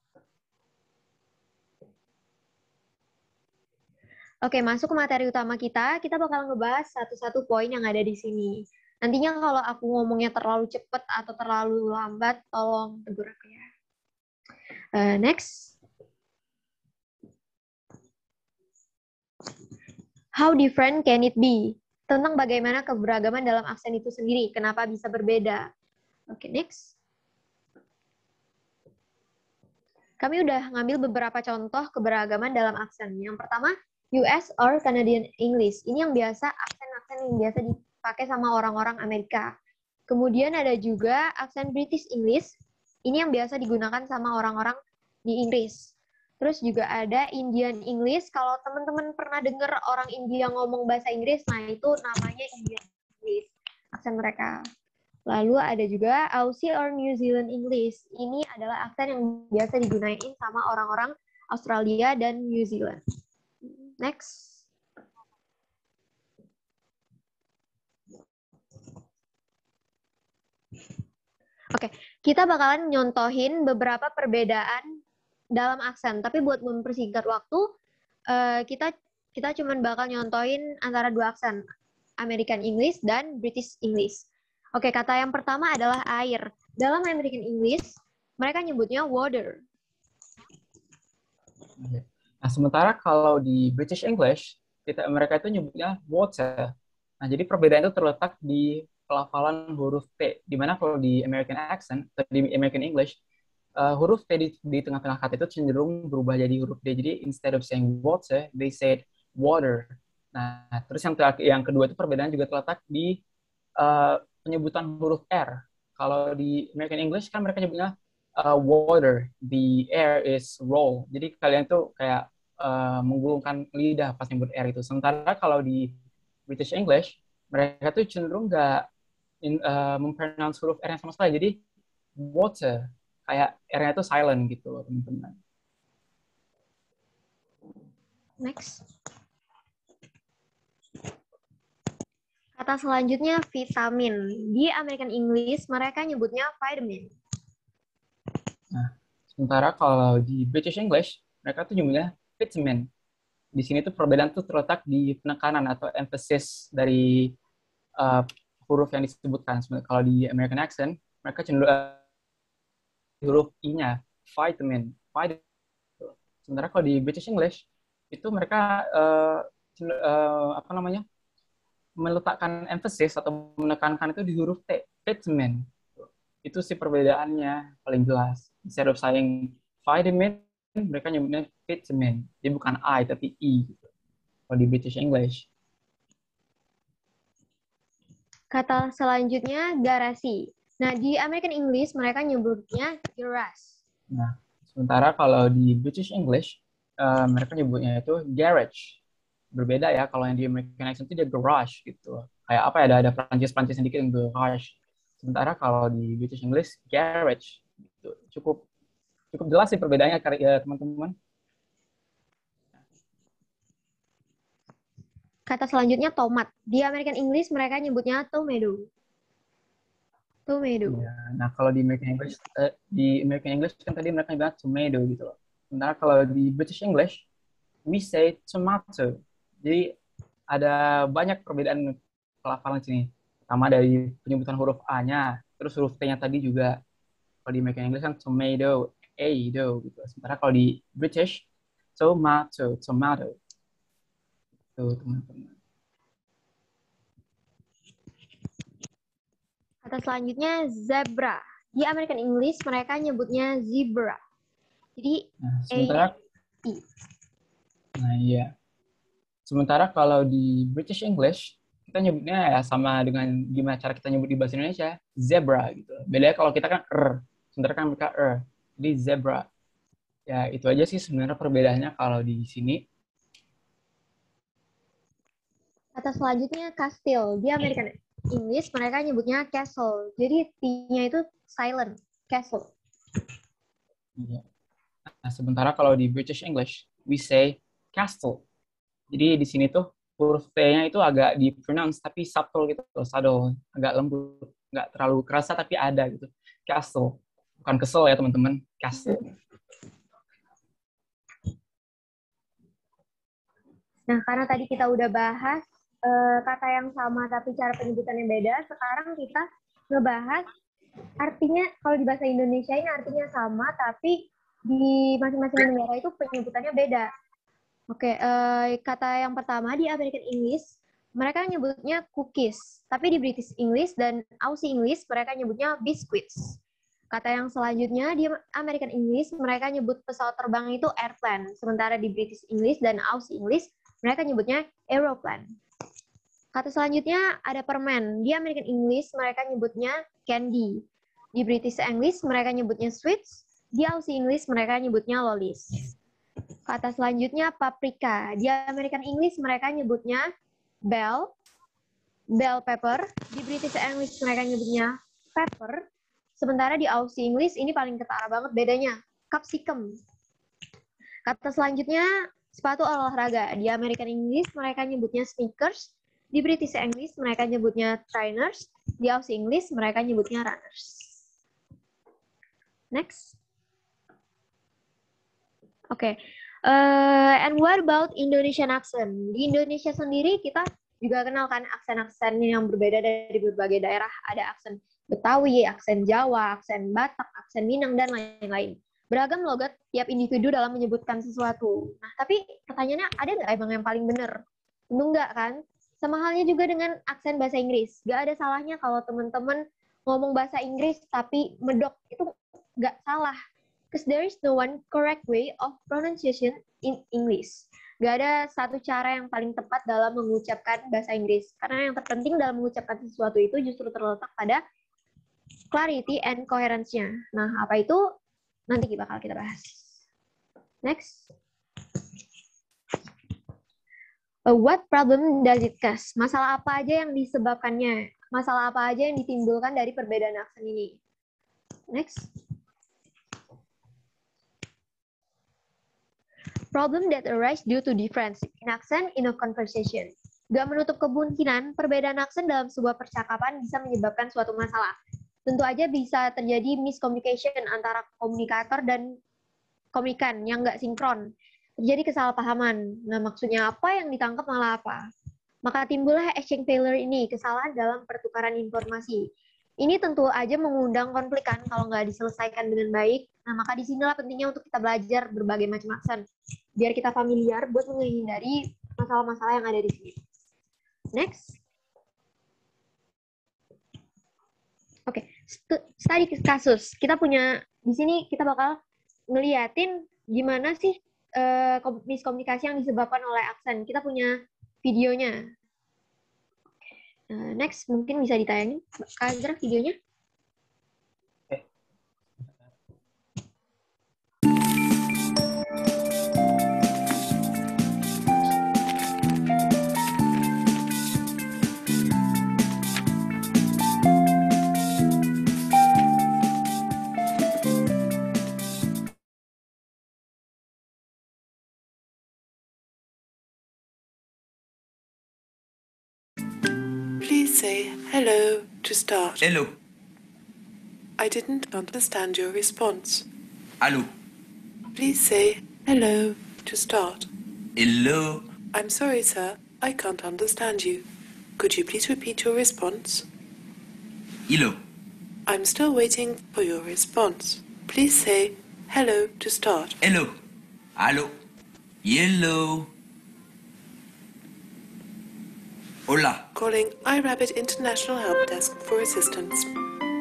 Oke, masuk ke materi utama kita. Kita bakal ngebahas satu-satu poin yang ada di sini. Nantinya kalau aku ngomongnya terlalu cepat atau terlalu lambat, tolong tegur aku ya. Next. How different can it be? Tentang bagaimana keberagaman dalam aksen itu sendiri. Kenapa bisa berbeda? Oke, next. Kami udah ngambil beberapa contoh keberagaman dalam aksen. Yang pertama, US or Canadian English. Ini yang biasa, aksen-aksen yang biasa dipakai sama orang-orang Amerika. Kemudian ada juga aksen British English. Ini yang biasa digunakan sama orang-orang di Inggris. Terus juga ada Indian English. Kalau teman-teman pernah dengar orang India ngomong bahasa Inggris, nah itu namanya Indian English, aksen mereka. Lalu ada juga Aussie or New Zealand English. Ini adalah aksen yang biasa digunain sama orang-orang Australia dan New Zealand. Next. Oke, kita bakalan nyontohin beberapa perbedaan dalam aksen. Tapi buat mempersingkat waktu, kita cuman bakal nyontohin antara dua aksen, American English dan British English. Oke, kata yang pertama adalah air. Dalam American English, mereka nyebutnya water. Nah, sementara kalau di British English, mereka itu nyebutnya water. Nah, jadi perbedaan itu terletak di pelafalan huruf T. Dimana kalau di American accent, atau di American English, huruf T di tengah-tengah kata itu cenderung berubah jadi huruf D. Jadi instead of saying water, they said water. Nah, terus yang kedua itu perbedaan juga terletak di penyebutan huruf R. Kalau di American English kan mereka nyebutnya water, the air is roll. Jadi kalian tuh kayak menggulungkan lidah pas nyebut R itu. Sementara kalau di British English, mereka tuh cenderung nggak mempronounce huruf R yang sama sekali. Jadi water, kayak R-nya itu silent gitu, teman-teman. Next. Kata selanjutnya vitamin. Di American English mereka nyebutnya vitamin. Nah, sementara kalau di British English mereka tuh nyebutnya vitamin. Di sini tuh perbedaan tuh terletak di penekanan atau emphasis dari huruf yang disebutkan. Sementara kalau di American accent mereka cenderung huruf I-nya vitamin. Sementara kalau di British English itu mereka meletakkan emphasis atau menekankan itu di huruf T, vitamin. Itu sih perbedaannya paling jelas. Instead of saying vitamin, mereka nyebutnya vitamin. Jadi bukan I tapi I gitu. Kalau di British English. Kata selanjutnya garasi. Nah, di American English mereka nyebutnya garage. Nah, sementara kalau di British English mereka nyebutnya itu garage. Berbeda ya, kalau yang di American accent itu dia garage gitu. Kayak apa ya, ada Prancis sedikit yang garage. Sementara kalau di British English garage gitu. Cukup jelas sih perbedaannya ya, teman-teman. Kata selanjutnya tomat. Di American English mereka nyebutnya tomato. Tomato. Ya, nah kalau di American English kan tadi mereka bilang tomato gitu loh. Sementara kalau di British English we say tomato. Jadi ada banyak perbedaan pelafalan sini. Pertama dari penyebutan huruf A-nya, terus huruf T-nya tadi juga. Kalau di American English kan tomato, do gitu. Sementara kalau di British tomato. Tuh, teman-teman. Kata selanjutnya zebra. Di American English mereka nyebutnya zebra. Jadi sementara iya. Sementara kalau di British English kita nyebutnya ya sama dengan gimana cara kita nyebut di bahasa Indonesia, zebra gitu. Bedanya kalau kita kan sementara kan mereka Jadi zebra. Ya itu aja sih sebenarnya perbedaannya kalau di sini. Kata selanjutnya kastil. Di American English mereka nyebutnya castle. Jadi T-nya itu silent, castle. Iya. Nah, sementara kalau di British English we say castle. Jadi di sini tuh huruf T-nya itu agak di-pronounce tapi subtle gitu, subtle, agak lembut, nggak terlalu kerasa tapi ada gitu. Castle. Bukan kesel ya teman-teman, castle. Nah, karena tadi kita udah bahas kata yang sama tapi cara penyebutannya beda, sekarang kita ngebahas artinya kalau di bahasa Indonesia ini artinya sama tapi di masing-masing negara itu penyebutannya beda. Oke, kata yang pertama di American English mereka nyebutnya cookies, tapi di British English dan Aussie English mereka nyebutnya biscuits. Kata yang selanjutnya di American English mereka nyebut pesawat terbang itu airplane, sementara di British English dan Aussie English mereka nyebutnya aeroplane. Kata selanjutnya ada permen. Di American English mereka nyebutnya candy. Di British English mereka nyebutnya sweets. Di Aussie English mereka nyebutnya lollies. Kata selanjutnya paprika. Di American English mereka nyebutnya bell pepper. Di British English mereka nyebutnya pepper. Sementara di Aussie English ini paling ketara banget bedanya, capsicum. Kata selanjutnya sepatu olahraga. Di American English mereka nyebutnya sneakers. Di British English mereka nyebutnya trainers. Di Aussie English mereka nyebutnya runners. Next. Oke. And what about Indonesian accent? Di Indonesia sendiri kita juga kenal kan aksen-aksen yang berbeda dari berbagai daerah. Ada aksen Betawi, aksen Jawa, aksen Batak, aksen Minang, dan lain-lain. Beragam logat tiap individu dalam menyebutkan sesuatu. Nah, tapi pertanyaannya ada nggak emang yang paling benar? Tentu nggak kan? Sama halnya juga dengan aksen bahasa Inggris. Nggak ada salahnya kalau teman-teman ngomong bahasa Inggris tapi medok. Itu nggak salah. Because there is no one correct way of pronunciation in English. Gak ada satu cara yang paling tepat dalam mengucapkan bahasa Inggris. Karena yang terpenting dalam mengucapkan sesuatu itu justru terletak pada clarity and coherence-nya. Nah, apa itu? Nanti bakal kita bahas. Next. What problem does it cause? Masalah apa aja yang disebabkannya? Masalah apa aja yang ditimbulkan dari perbedaan aksen ini? Next. Problem that arise due to difference in accent in a conversation. Gak menutup kemungkinan perbedaan aksen dalam sebuah percakapan bisa menyebabkan suatu masalah. Tentu aja bisa terjadi miscommunication antara komunikator dan komunikan yang gak sinkron. Terjadi kesalahpahaman. Nah, maksudnya apa yang ditangkap malah apa. Maka timbullah exchange failure ini, kesalahan dalam pertukaran informasi. Ini tentu aja mengundang konflik kan kalau nggak diselesaikan dengan baik. Nah, maka disinilah pentingnya untuk kita belajar berbagai macam aksen. Biar kita familiar buat menghindari masalah-masalah yang ada di sini. Next. Oke, studi kasus. Kita punya, di sini kita bakal ngeliatin gimana sih miskomunikasi yang disebabkan oleh aksen. Kita punya videonya. Next, mungkin bisa ditayangin, Kak Azra, videonya. Please say hello to start. Hello. I didn't understand your response. Allô. Please say hello to start. Hello. I'm sorry, sir. I can't understand you. Could you please repeat your response? Hello. I'm still waiting for your response. Please say hello to start. Hello. Allô. Hello. Hola. Calling iRabbit International Help Desk for assistance.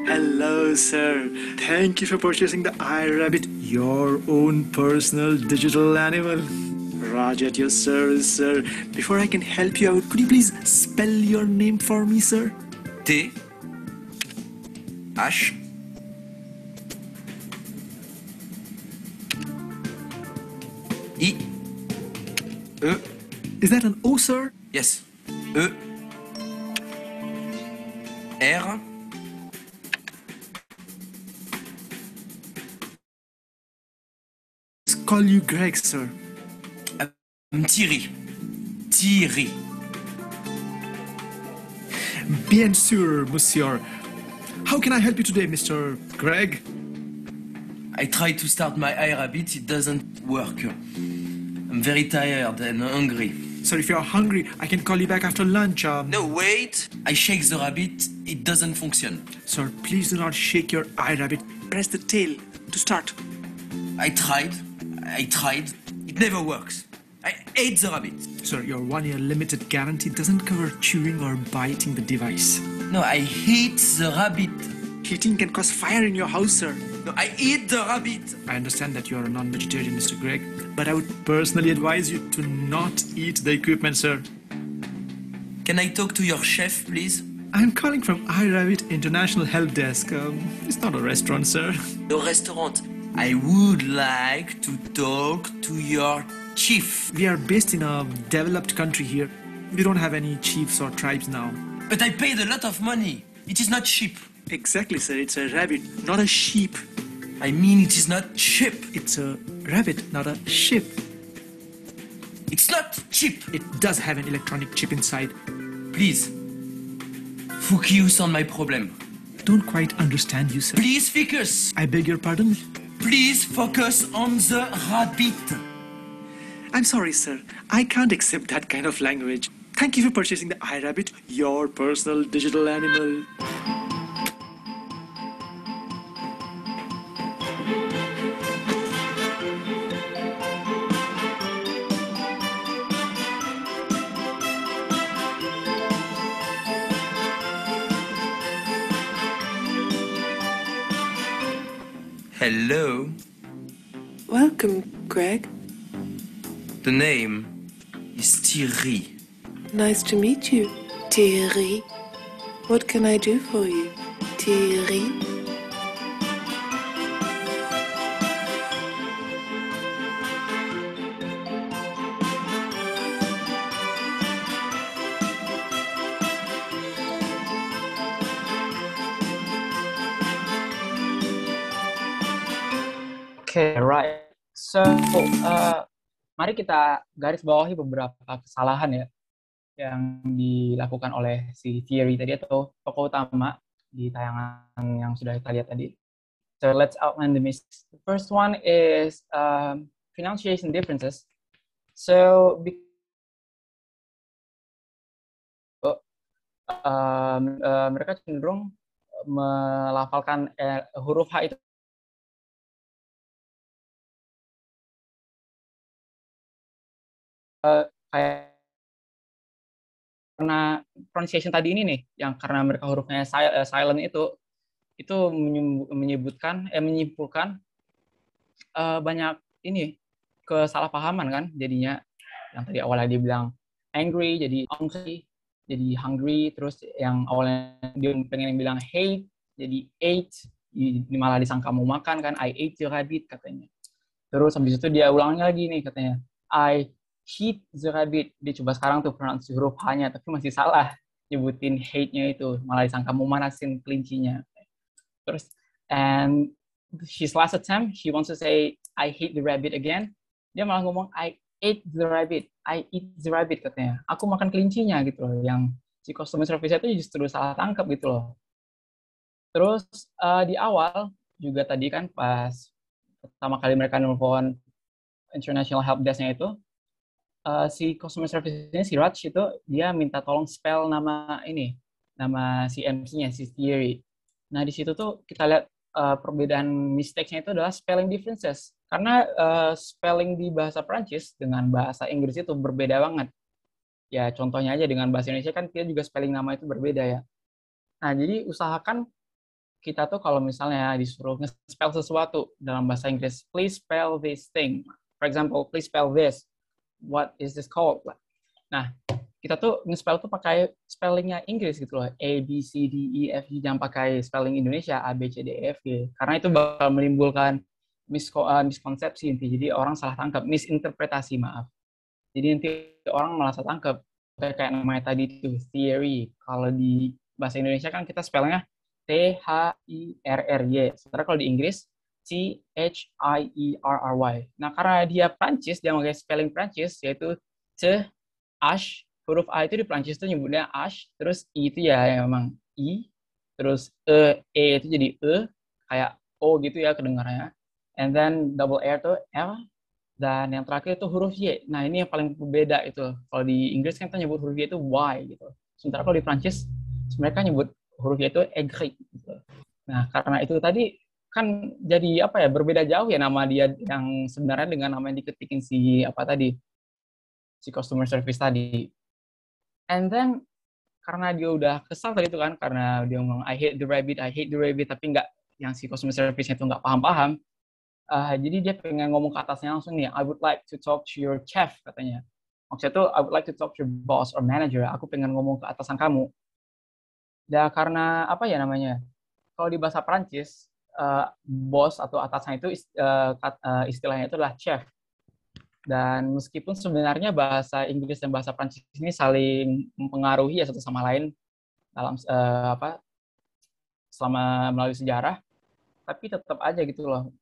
Hello, sir. Thank you for purchasing the iRabbit, your own personal digital animal. Raj at your service, sir. Before I can help you out, could you please spell your name for me, sir? T. H. I. E. Is that an O, sir? Yes. E. R. Let's call you Greg, sir. Thierry. Thierry. Bien sûr, monsieur. How can I help you today, Mr. Greg? I tried to start my iRabbit, it doesn't work. I'm very tired and hungry. Sir, if you're hungry, I can call you back after lunch. No, wait. I shake the rabbit, it doesn't function. Sir, please do not shake your iRabbit. Press the tail to start. I tried. It never works. I ate the rabbit. Sir, your 1-year limited guarantee doesn't cover chewing or biting the device. No, I hate the rabbit. Heating can cause fire in your house, sir. No, I eat the rabbit. I understand that you are a non-vegetarian, Mr. Greg, but I would personally advise you to not eat the equipment, sir. Can I talk to your chef, please? I'm calling from iRabbit International Help Desk. It's not a restaurant, sir. No restaurant. I would like to talk to your chief. We are based in a developed country here. We don't have any chiefs or tribes now. But I paid a lot of money. It is not cheap. Exactly, sir. It's a rabbit, not a sheep. I mean, it is not cheap. It's a rabbit, not a ship. It's not cheap. It does have an electronic chip inside. Please, focus on my problem. Don't quite understand you, sir. Please focus. I beg your pardon? Please focus on the rabbit. I'm sorry, sir. I can't accept that kind of language. Thank you for purchasing the iRabbit, your personal digital animal. Hello. Welcome, Greg. The name is Thierry. Nice to meet you, Thierry. What can I do for you, Thierry? Okay, right. So, mari kita garis bawahi beberapa kesalahan ya yang dilakukan oleh si Thierry tadi atau tokoh utama di tayangan yang sudah kita lihat tadi. So, let's outline the mistakes. The first one is pronunciation differences. So, mereka cenderung melafalkan huruf H itu kayak karena pronunciation tadi ini nih, yang karena mereka hurufnya silent itu menyimpulkan banyak ini kesalahpahaman kan jadinya. Yang tadi awalnya dia bilang angry jadi hungry, terus yang awalnya dia pengen bilang hate jadi ate, malah disangka mau makan kan, I ate your rabbit katanya. Terus habis itu dia ulangnya lagi nih katanya I hate the rabbit. Dia coba sekarang tuh pronounce huruf H-nya, tapi masih salah nyebutin hate-nya itu, malah disangka mau manasin kelincinya. Terus, and his last attempt, he wants to say, I hate the rabbit again. Dia malah ngomong, I ate the rabbit. I eat the rabbit katanya. Aku makan kelincinya gitu loh. Yang si customer service itu justru salah tangkap gitu loh. Terus, di awal juga tadi kan pas pertama kali mereka nelfon International Help Desk-nya itu, si customer service-nya, si Raj itu, dia minta tolong spell nama si MC-nya, si Thierry. Nah, di situ tuh kita lihat perbedaan mistakes-nya itu adalah spelling differences. Karena spelling di bahasa Prancis dengan bahasa Inggris itu berbeda banget. Ya, contohnya aja dengan bahasa Indonesia kan kita juga spelling nama itu berbeda ya. Nah, jadi usahakan kita tuh kalau misalnya disuruh nge-spell sesuatu dalam bahasa Inggris, please spell this thing. For example, please spell this. What is this called? Nah, kita tuh nge-spell tuh pakai spellingnya Inggris gitu loh. A, B, C, D, E, F, G. Jangan pakai spelling Indonesia, A, B, C, D, E, F, G. Karena itu bakal menimbulkan miskonsepsi. Jadi orang salah tangkap. Misinterpretasi, maaf. Jadi nanti orang malah salah tangkap. Kayak namanya tadi itu, theory. Kalau di bahasa Indonesia kan kita spellingnya T-H-I-R-R-Y. Sementara kalau di Inggris, C-H-I-E-R-R-Y. Nah, karena dia Prancis, dia pakai spelling Prancis, yaitu Ash. Huruf A itu di Prancis itu nyebutnya Ash, terus I itu ya memang I, terus E itu jadi kayak O gitu ya kedengarannya. And then double R itu L, dan yang terakhir itu huruf Y. Nah, ini yang paling berbeda itu. Kalau di Inggris kan kita nyebut huruf Y itu Y gitu. Sementara kalau di Prancis, mereka nyebut huruf Y itu aigrette gitu. Nah, karena itu tadi kan jadi berbeda jauh ya nama dia yang sebenarnya dengan nama yang diketikin si customer service tadi. And then karena dia udah kesal tadi itu kan, karena dia ngomong I hate the rabbit, tapi nggak, yang si customer service-nya itu nggak paham-paham. Jadi dia pengen ngomong ke atasnya langsung nih, I would like to talk to your chef katanya. Maksudnya tuh I would like to talk to your boss or manager. Aku pengen ngomong ke atasan kamu. Dan karena kalau di bahasa Prancis bos atau atasan itu istilahnya itu adalah chef. Dan meskipun sebenarnya bahasa Inggris dan bahasa Prancis ini saling mempengaruhi ya satu sama lain dalam selama melalui sejarah, tapi tetap aja gitu loh.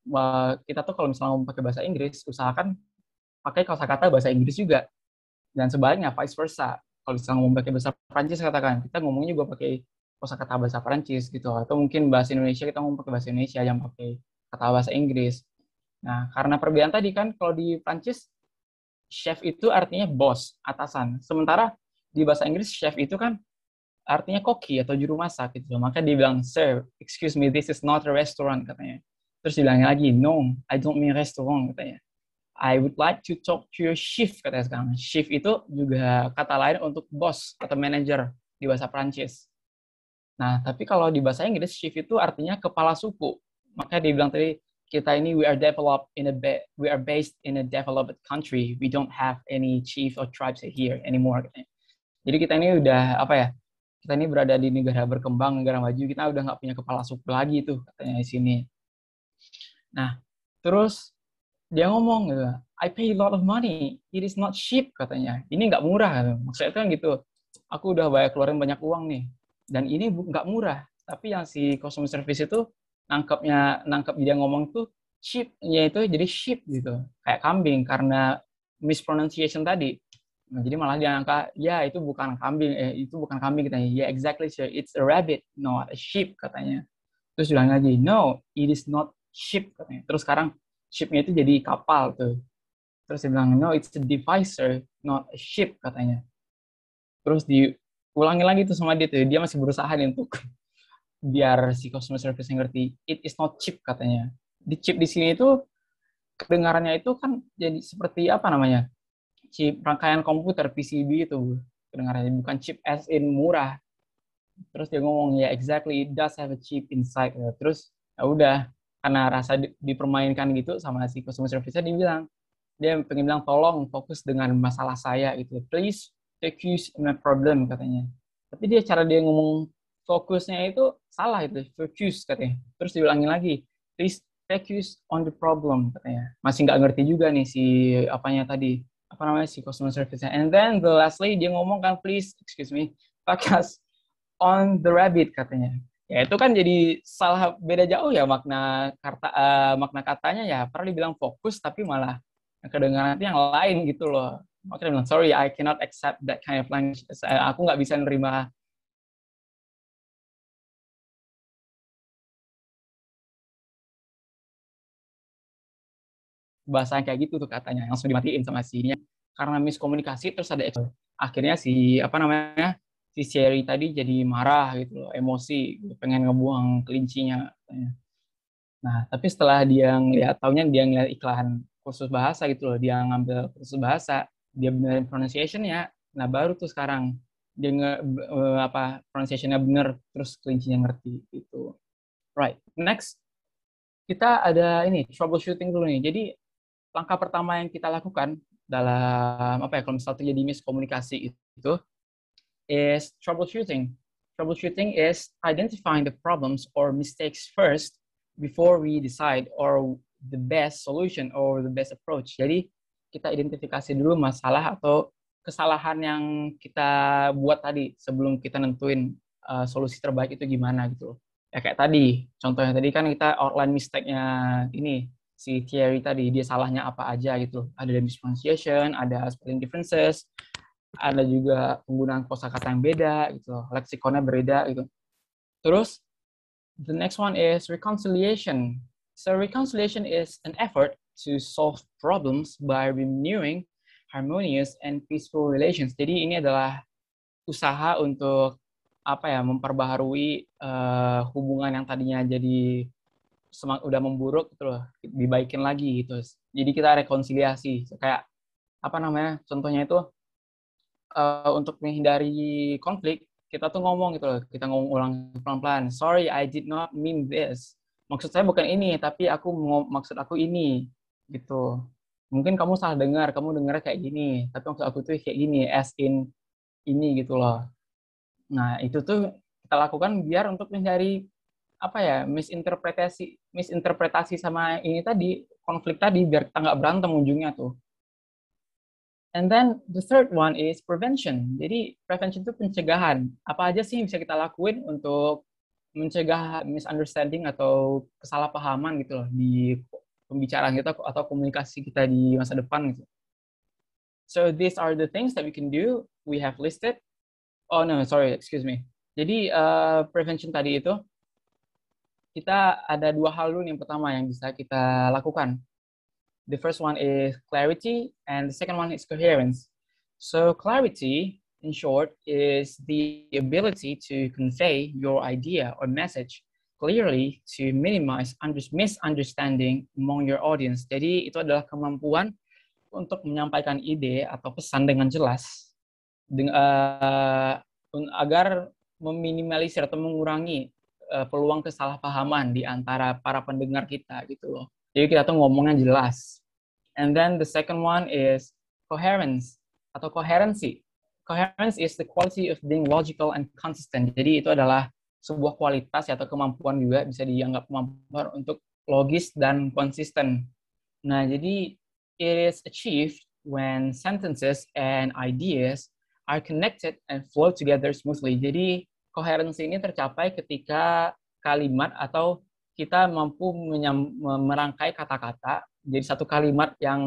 Kita tuh kalau misalnya mau pakai bahasa Inggris, usahakan pakai kosakata bahasa Inggris juga. Dan sebaliknya vice versa. Kalau misalnya mau pakai bahasa Prancis, katakan kita ngomongnya juga pakai kosakata bahasa Prancis gitu. Atau mungkin bahasa Indonesia kita ngomong pakai bahasa Indonesia yang pakai kata bahasa Inggris. Nah, karena perbedaan tadi kan, kalau di Prancis, chef itu artinya bos, atasan. Sementara di bahasa Inggris, chef itu kan artinya koki atau juru masak gitu. Maka dia bilang, sir, excuse me, this is not a restaurant, katanya. Terus dia bilang lagi, no, I don't mean restaurant, katanya. I would like to talk to your chief, katanya sekarang. Chief itu juga kata lain untuk bos atau manager di bahasa Prancis. Nah, tapi kalau di bahasa Inggris, chief itu artinya kepala suku. Makanya dia bilang tadi, kita ini we are based in a developed country. We don't have any chief or tribes here anymore. Jadi kita ini udah kita ini berada di negara berkembang, negara maju. Kita udah nggak punya kepala suku lagi tuh, katanya di sini. Nah, terus dia ngomong gitu, I pay a lot of money. It is not cheap, katanya. Ini nggak murah. Maksudnya kan gitu. Aku udah keluarin banyak uang nih. Dan ini nggak murah. Tapi yang si customer service itu nangkep dia ngomong tuh cheap-nya itu jadi sheep gitu, kayak kambing karena mispronunciation tadi. Nah, jadi malah dia angka, ya itu bukan kambing, itu bukan kambing, katanya. Ya exactly sir, it's a rabbit, not a sheep, katanya. Terus bilang lagi, no, it is not sheep, katanya. Terus sekarang ship-nya itu jadi kapal tuh. Terus dia bilang, no, it's a divisor, not a ship, katanya. Terus diulangi lagi tuh sama dia tuh, dia masih berusaha nih untuk biar si customer service yang ngerti, it is not cheap, katanya. Di chip di sini itu kedengarannya itu kan jadi seperti chip rangkaian komputer PCB itu kedengarannya, bukan chip as in murah. Terus dia ngomong, ya exactly, it does have a chip inside. Terus ya udah, karena rasa dipermainkan gitu sama si customer service-nya, dia pengen bilang tolong fokus dengan masalah saya gitu, please focus on my problem, katanya. Tapi cara dia ngomong fokusnya itu salah, itu focus, katanya. Terus diulangi lagi, please focus on the problem, katanya. Masih nggak ngerti juga nih si customer service-nya. And then the lastly dia ngomong kan, please excuse me, focus on the rabbit, katanya. Ya itu kan jadi beda jauh ya makna katanya ya. Pernah dibilang fokus tapi malah kedengaran yang lain gitu loh. Makanya bilang, sorry, I cannot accept that kind of language. Aku nggak bisa nerima bahasa kayak gitu tuh, katanya. Langsung dimatiin sama si-nya. Karena miskomunikasi, terus ada akhirnya si Sherry tadi jadi marah gitu loh, emosi, pengen ngebuang kelincinya, katanya. Nah, tapi setelah dia ngeliat iklan kursus bahasa gitu loh, dia ngambil kursus bahasa, dia benerin pronunciation-nya, nah baru tuh sekarang dia pronunciation-nya bener, terus kelincinya ngerti gitu. Right, next kita ada troubleshooting dulu nih. Jadi langkah pertama yang kita lakukan dalam kalau misalnya terjadi miskomunikasi itu is troubleshooting. Troubleshooting is identifying the problems or mistakes first before we decide or the best solution or the best approach. Jadi kita identifikasi dulu masalah atau kesalahan yang kita buat tadi sebelum kita nentuin solusi terbaik itu gimana gitu. Ya kayak tadi, contohnya tadi kan kita outline mistake-nya si Thierry tadi, dia salahnya apa aja gitu. Ada mispronunciation, ada spelling differences, ada juga penggunaan kosakata yang beda gitu, leksikonnya berbeda gitu. Terus the next one is reconciliation. So reconciliation is an effort to solve problems by renewing harmonious and peaceful relations. Jadi ini adalah usaha untuk memperbaharui hubungan yang tadinya jadi udah memburuk gitu loh, dibaikin lagi gitu. Jadi kita rekonsiliasi. Kayak contohnya itu untuk menghindari konflik, kita tuh ngomong gitu loh, kita ngomong ulang pelan-pelan. Sorry, I did not mean this. Maksud saya bukan ini, tapi maksud aku ini gitu. Mungkin kamu salah dengar, kamu dengar kayak gini, tapi maksud aku tuh kayak gini, as in ini gitu loh. Nah, itu tuh kita lakukan biar untuk menghindari apa ya, misinterpretasi sama ini tadi, konflik tadi, biar kita nggak berantem ujungnya tuh. And then the third one is prevention. Jadi prevention itu pencegahan. Apa aja sih yang bisa kita lakuin untuk mencegah misunderstanding atau kesalahpahaman gitu loh di pembicaraan kita atau komunikasi kita di masa depan gitu. So these are the things that we can do. We have listed. Oh no, sorry, excuse me. Jadi prevention tadi itu kita ada 2 hal dulu yang pertama yang bisa kita lakukan. The first one is clarity, and the second one is coherence. So clarity, in short, is the ability to convey your idea or message clearly to minimize misunderstanding among your audience. Jadi itu adalah kemampuan untuk menyampaikan ide atau pesan dengan jelas agar meminimalisir atau mengurangi peluang kesalahpahaman di antara para pendengar kita gitu loh. Jadi kita tuh ngomongnya jelas. And then the second one is coherence atau koherensi. Coherence is the quality of being logical and consistent. Jadi itu adalah sebuah kualitas atau kemampuan juga bisa dianggap kemampuan untuk logis dan konsisten. Nah, jadi it is achieved when sentences and ideas are connected and flow together smoothly. Jadi koherensi ini tercapai ketika kalimat atau kita mampu merangkai kata-kata jadi satu kalimat yang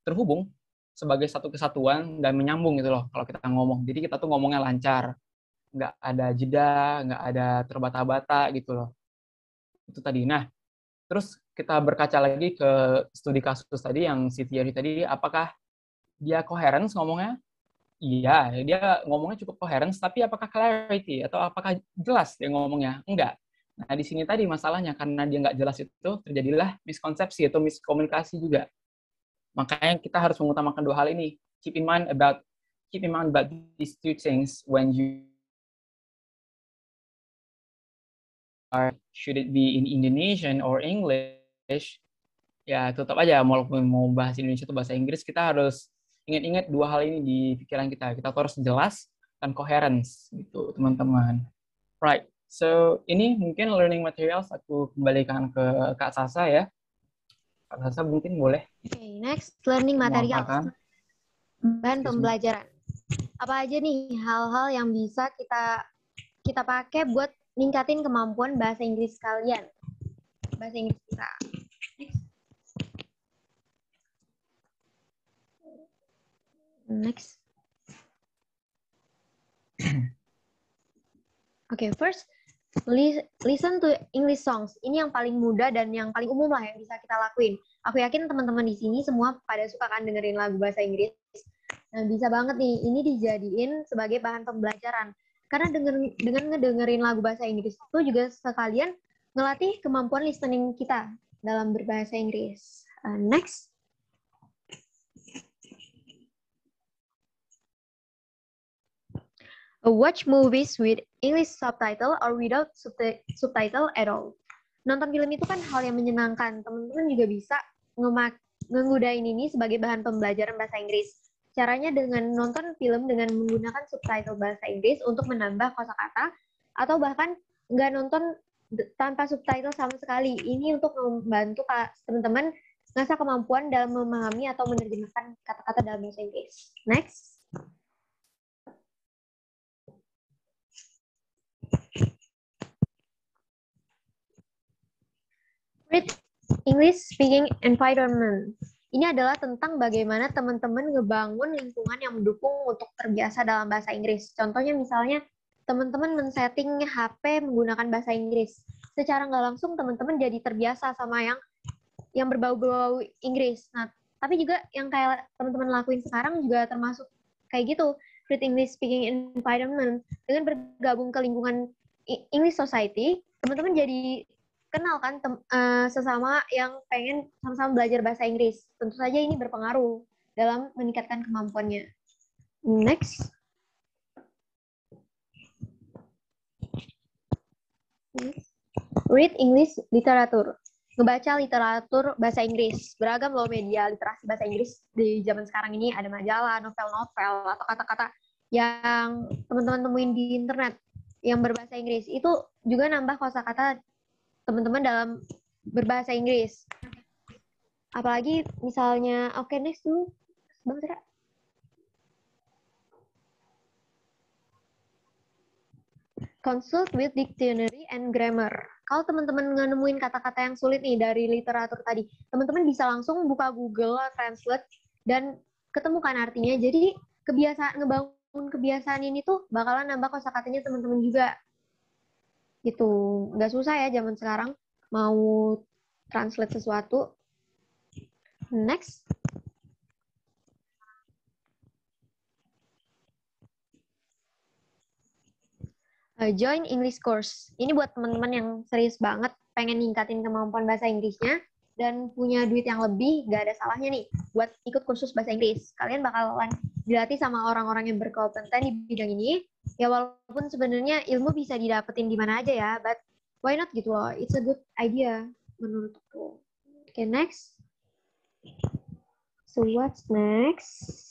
terhubung sebagai satu kesatuan dan menyambung gitu loh kalau kita ngomong. Jadi kita tuh ngomongnya lancar, nggak ada jeda, nggak ada terbata-bata gitu loh. Itu tadi. Nah, terus kita berkaca lagi ke studi kasus tadi yang si Thierry tadi, apakah dia coherence ngomongnya? Iya, dia ngomongnya cukup coherence, tapi apakah clarity atau apakah jelas dia ngomongnya? Enggak. Nah, di sini tadi masalahnya karena dia nggak jelas itu terjadilah miskonsepsi atau miskomunikasi juga. Makanya kita harus mengutamakan 2 hal ini. Keep in mind about these 2 things when you are, should it be in Indonesian or English, ya tetap aja walaupun mau bahas Indonesia atau bahasa Inggris, kita harus ingat-ingat 2 hal ini di pikiran kita. Kita harus jelas dan coherence gitu, teman-teman. Right. So, ini mungkin learning materials aku kembalikan ke Kak Sasa ya. Kak Sasa mungkin boleh. Okay, next learning materials. Bahan pembelajaran. Apa aja nih hal-hal yang bisa kita pakai buat ningkatin kemampuan bahasa Inggris kalian? Bahasa Inggris kita. Next. Okay, first, listen to English songs. Ini yang paling mudah dan yang paling umum lah yang bisa kita lakuin. Aku yakin teman-teman di sini semua pada suka kan dengerin lagu bahasa Inggris. Nah, bisa banget nih, ini dijadiin sebagai bahan pembelajaran. Karena dengan ngedengerin lagu bahasa Inggris itu juga sekalian ngelatih kemampuan listening kita dalam berbahasa Inggris. Next. Watch movies with English subtitle or without subtitle at all. Nonton film itu kan hal yang menyenangkan. Teman-teman juga bisa ngegudain ini sebagai bahan pembelajaran bahasa Inggris. Caranya dengan nonton film dengan menggunakan subtitle bahasa Inggris untuk menambah kosakata, atau bahkan nggak nonton tanpa subtitle sama sekali. Ini untuk membantu teman-teman ngasah kemampuan dalam memahami atau menerjemahkan kata-kata dalam bahasa Inggris. Next. Read English speaking environment. Ini adalah tentang bagaimana teman-teman ngebangun lingkungan yang mendukung untuk terbiasa dalam bahasa Inggris. Contohnya misalnya teman-teman men-setting HP menggunakan bahasa Inggris. Secara nggak langsung teman-teman jadi terbiasa sama yang berbau-bau Inggris. Nah, tapi juga yang kayak teman-teman lakuin sekarang juga termasuk kayak gitu. Read English speaking environment. Dengan bergabung ke lingkungan English Society, teman-teman jadi kenal kan sesama yang pengen sama-sama belajar bahasa Inggris. Tentu saja ini berpengaruh dalam meningkatkan kemampuannya. Next. Read English literature. Ngebaca literatur bahasa Inggris. Beragam loh media literasi bahasa Inggris di zaman sekarang ini. Ada majalah, novel-novel, atau kata-kata yang teman-teman temuin di internet yang berbahasa Inggris. Itu juga nambah kosakata teman-teman dalam berbahasa Inggris. Apalagi misalnya, oke, next dulu, Bang Tira. Consult with dictionary and grammar. Kalau teman-teman nemuin kata-kata yang sulit nih dari literatur tadi, teman-teman bisa langsung buka Google Translate dan ketemukan artinya. Jadi ngebangun kebiasaan ini tuh bakalan nambah kosakatanya teman-teman juga. Gitu, nggak susah ya zaman sekarang mau translate sesuatu. Next. Join English course. Ini buat teman-teman yang serius banget pengen ningkatin kemampuan bahasa Inggrisnya dan punya duit yang lebih, gak ada salahnya nih buat ikut kursus bahasa Inggris. Kalian bakalan dilatih sama orang-orang yang berkompeten di bidang ini. Ya walaupun sebenarnya ilmu bisa didapetin di mana aja ya, but why not gitu loh. It's a good idea menurutku. Okay, next. So what's next?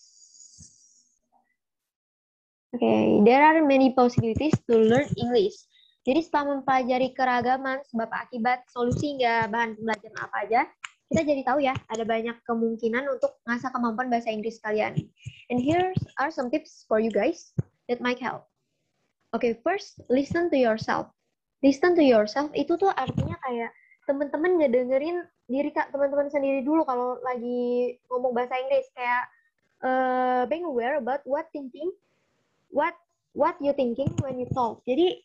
Okay, there are many possibilities to learn English. Jadi setelah mempelajari keragaman, sebab akibat, solusi hingga bahan pembelajaran apa aja, kita jadi tahu ya, ada banyak kemungkinan untuk mengasah kemampuan bahasa Inggris kalian. And here are some tips for you guys that might help. Okay, first, listen to yourself. Listen to yourself itu tuh artinya kayak teman-teman ngedengerin diri teman-teman sendiri dulu kalau lagi ngomong bahasa Inggris, kayak being aware about what you thinking when you talk. Jadi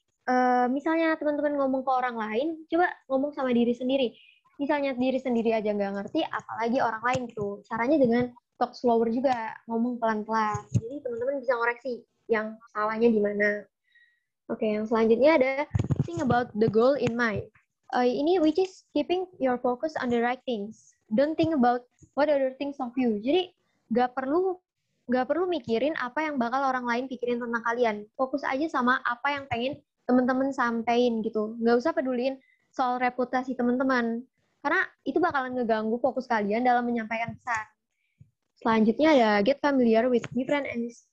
misalnya teman-teman ngomong ke orang lain, coba ngomong sama diri sendiri. Misalnya diri sendiri aja nggak ngerti, apalagi orang lain gitu. Caranya dengan talk slower juga, ngomong pelan-pelan. Jadi teman-teman bisa ngoreksi yang salahnya di mana. Oke, yang selanjutnya ada think about the goal in mind. Ini which is keeping your focus on the right things. Don't think about what other things of you. Jadi nggak perlu mikirin apa yang bakal orang lain pikirin tentang kalian. Fokus aja sama apa yang pengen teman-teman sampein gitu. Nggak usah peduliin soal reputasi teman-teman. Karena itu bakalan ngeganggu fokus kalian dalam menyampaikan pesan. Selanjutnya ada get familiar with different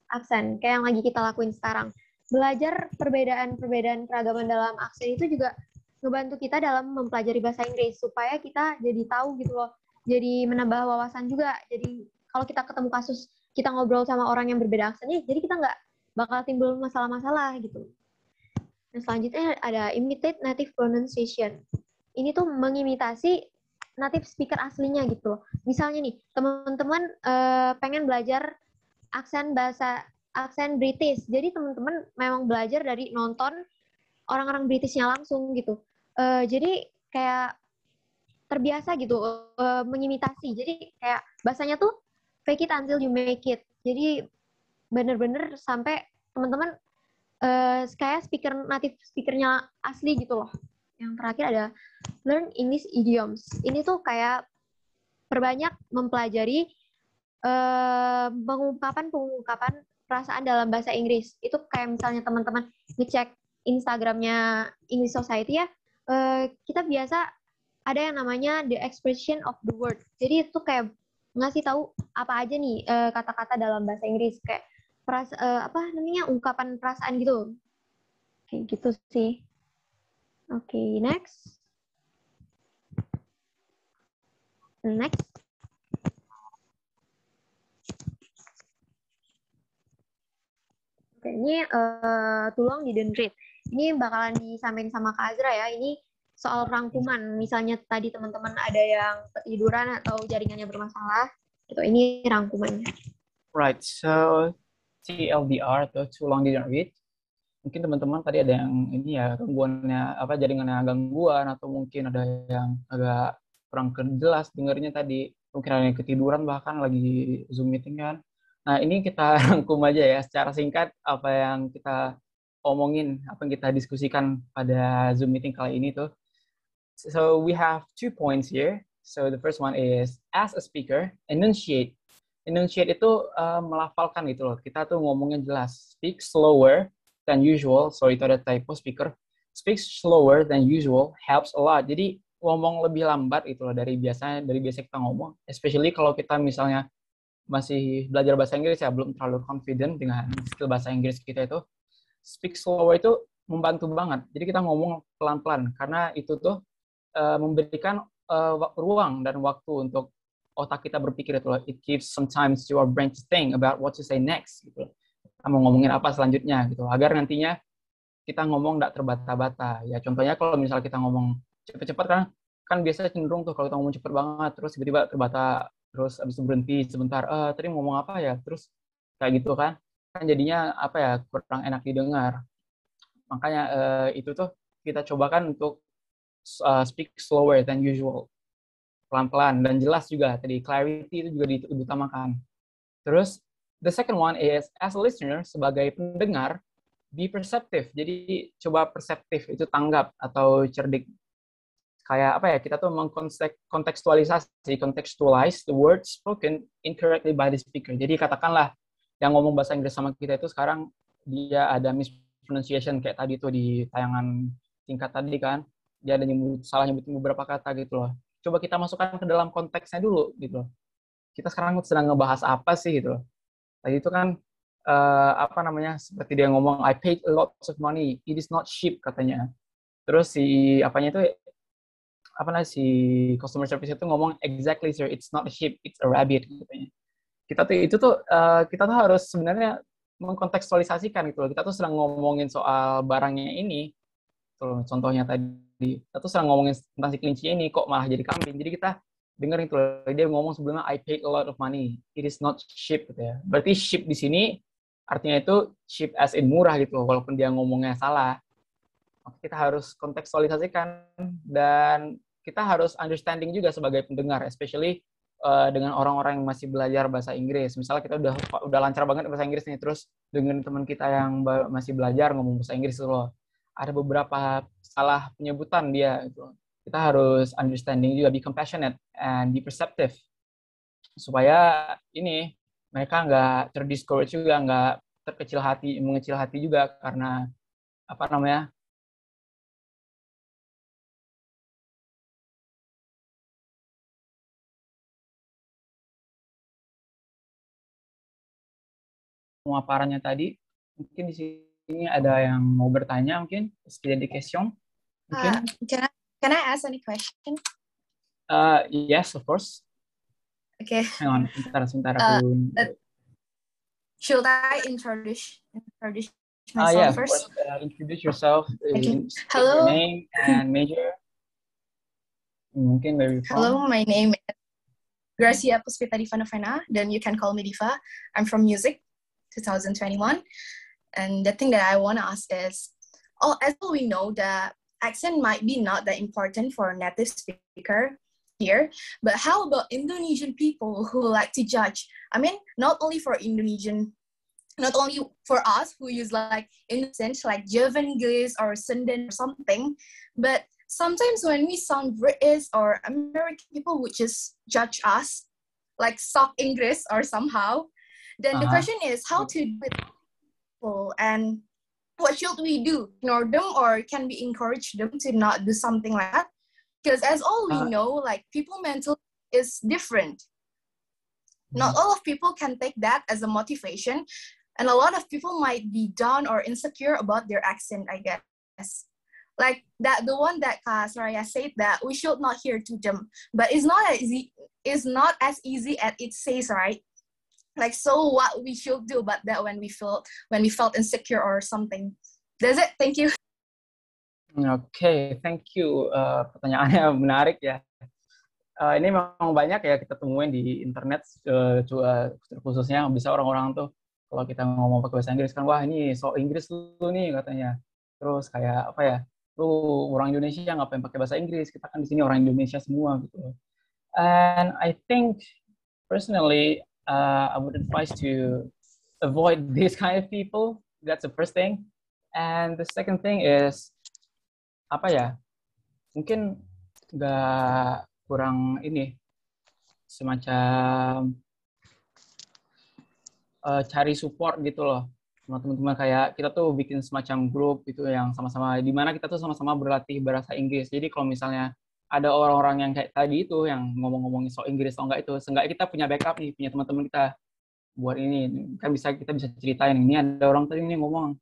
accent. Kayak yang lagi kita lakuin sekarang. Belajar perbedaan keragaman dalam aksen itu juga ngebantu kita dalam mempelajari bahasa Inggris. Supaya kita jadi tahu gitu loh. Jadi menambah wawasan juga. Jadi kalau kita ketemu kasus kita ngobrol sama orang yang berbeda aksennya, jadi kita nggak bakal timbul masalah-masalah gitu. Nah, selanjutnya ada imitate native pronunciation. Ini tuh mengimitasi native speaker aslinya gitu. Misalnya nih, teman-teman pengen belajar aksen British, jadi teman-teman memang belajar dari nonton orang-orang Britishnya langsung gitu. Jadi kayak terbiasa gitu mengimitasi. Jadi kayak bahasanya tuh fake it until you make it. Jadi bener-bener sampai teman-teman kayak native speakernya asli gitu loh. Yang terakhir ada learn English idioms. Ini tuh kayak perbanyak mempelajari pengungkapan perasaan dalam bahasa Inggris. Itu kayak misalnya teman-teman ngecek Instagramnya English Society ya, kita biasa ada yang namanya the expression of the word. Jadi itu kayak ngasih tahu apa aja nih kata-kata dalam bahasa Inggris, kayak ungkapan perasaan gitu. Kayak gitu sih. Oke, next. Oke, ini tolong didn't read. Ini bakalan disampaikan sama Kak Azra ya. Ini soal rangkuman. Misalnya tadi teman-teman ada yang ketiduran atau jaringannya bermasalah, gitu. Ini rangkumannya. Right, so TLDR atau too long didn't read. Mungkin teman-teman tadi ada yang ini ya gangguannya jaringannya gangguan, atau mungkin ada yang agak kurang jelas dengarnya tadi. Mungkin ada yang ketiduran bahkan lagi Zoom meeting kan. Nah, ini kita rangkum aja ya secara singkat apa yang kita omongin, apa yang kita diskusikan pada Zoom meeting kali ini tuh. So we have 2 points here. So the first one is as a speaker, enunciate. Enunciate itu melafalkan gitu loh. Kita tuh ngomongnya jelas. Speak slower than usual. Sorry, itu ada typo speaker. Speak slower than usual helps a lot. Jadi ngomong lebih lambat gitu loh dari biasa kita ngomong. Especially kalau kita misalnya masih belajar bahasa Inggris ya, belum terlalu confident dengan skill bahasa Inggris kita itu. Speak slower itu membantu banget. Jadi kita ngomong pelan-pelan karena itu tuh memberikan ruang dan waktu untuk otak kita berpikir itu loh. It gives sometimes to our brain to think about what to say next gitu. Kita mau ngomongin apa selanjutnya gitu, agar nantinya kita ngomong nggak terbata-bata. Ya contohnya kalau misalnya kita ngomong cepet-cepet kan biasanya cenderung tuh kalau kita ngomong cepet banget terus tiba-tiba terbata, terus abis itu berhenti sebentar, tadi ngomong apa ya, terus kayak gitu kan jadinya apa ya, kurang enak didengar. Makanya itu tuh kita cobakan untuk speak slower than usual, pelan-pelan dan jelas juga. Tadi clarity itu juga diutamakan. Terus the second one is as a listener, sebagai pendengar, be perceptive. Jadi coba perseptif, itu tanggap atau cerdik. Kayak apa ya, kita tuh contextualize the words spoken incorrectly by the speaker. Jadi katakanlah yang ngomong bahasa Inggris sama kita itu sekarang dia ada mispronunciation kayak tadi tuh di tayangan singkat tadi kan, dia ada salah nyebutin beberapa kata gitu loh. Coba kita masukkan ke dalam konteksnya dulu gitu loh. Kita sekarang sedang ngebahas apa sih gitu loh. Tadi itu kan apa namanya, seperti dia ngomong I paid a lot of money, it is not cheap katanya. Terus si apanya itu si customer service itu ngomong exactly sir, it's not a sheep, it's a rabbit katanya. Kita tuh harus sebenarnya mengkontekstualisasikan gitu loh. Kita tuh sedang ngomongin soal barangnya ini. Tuh, contohnya tadi kita tuh sedang ngomongin tentang si kelinci ini, kok malah jadi kambing. Jadi kita dengerin tuh, dia ngomong sebelumnya I paid a lot of money, it is not cheap gitu ya. Berarti cheap di sini artinya itu cheap as in murah gitu loh, walaupun dia ngomongnya salah. Kita harus kontekstualisasikan dan kita harus understanding juga sebagai pendengar, especially dengan orang-orang yang masih belajar bahasa Inggris. Misalnya kita udah lancar banget bahasa Inggris nih, terus dengan teman kita yang masih belajar ngomong bahasa Inggris itu loh, ada beberapa salah penyebutan dia gitu. Kita harus understanding juga, be compassionate and be perceptive supaya ini mereka nggak terdiscourage juga, nggak mengecil hati juga karena apa namanya, pemaparannya tadi. Mungkin di sini ada yang mau bertanya, mungkin ada des questions mungkin. Can I ask any question? Yes, of course. Okay. Hang on, sebentar aku. Should I introduce myself Yeah, first? Of course. Introduce yourself. Hello. Your name and major. Mungkin where you're from. Hello, my name is Gracia Puspita Diva Novena. Then you can call me Diva. I'm from Music 2021. And the thing that I want to ask is, as we know, the accent might be not that important for a native speaker here, but how about Indonesian people who like to judge? I mean, not only for us who use like accents like Javan English or Sundan or something, but sometimes when we sound British or American, people would just judge us like soft English or somehow. Then the question is how to do it and what should we do? Ignore them or can we encourage them to not do something like that? Because as all we know, like people mental is different. Not all of people can take that as a motivation. And a lot of people might be down or insecure about their accent, I guess. Like that, the one that Soraya said that we should not hear to them, but it's not as easy as it says, right? Like, so what we should do about that when we felt insecure or something. That's it. Thank you. Okay, thank you. Pertanyaannya menarik ya. Ini memang banyak ya kita temuin di internet, khususnya bisa orang-orang tuh kalau kita ngomong pakai bahasa Inggris kan, wah ini so Inggris lu nih katanya. Terus kayak apa ya, lu orang Indonesia ngapain pakai bahasa Inggris? Kita kan di sini orang Indonesia semua gitu. And I think personally, I would advise to avoid these kind of people. That's the first thing. And the second thing is, apa ya, mungkin nggak kurang ini, semacam cari support gitu loh. Sama teman-teman, kayak kita tuh bikin semacam grup gitu yang sama-sama, di mana kita tuh sama-sama berlatih bahasa Inggris. Jadi kalau misalnya ada orang-orang yang kayak tadi itu yang ngomong-ngomongin soal Inggris atau enggak itu, seenggaknya kita punya backup nih, punya teman-teman kita buat ini kan, kita bisa ceritain, ini ada orang tadi ini ngomong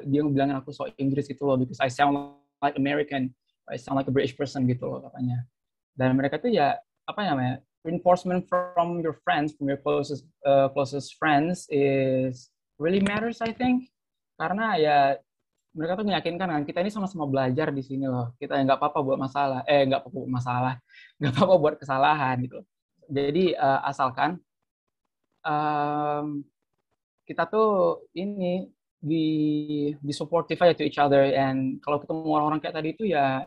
dia bilangin aku soal Inggris gitu loh, because I sound like American I sound like a British person gitu loh katanya. Dan mereka tuh ya apa namanya, reinforcement from your friends, from your closest friends is really matters I think, karena ya mereka tuh meyakinkan kan kita ini sama-sama belajar di sini loh, kita nggak apa-apa buat masalah, nggak apa-apa buat masalah, nggak apa-apa buat kesalahan gitu. Jadi asalkan kita tuh ini be supportive aja to each other, and kalau ketemu orang-orang kayak tadi itu ya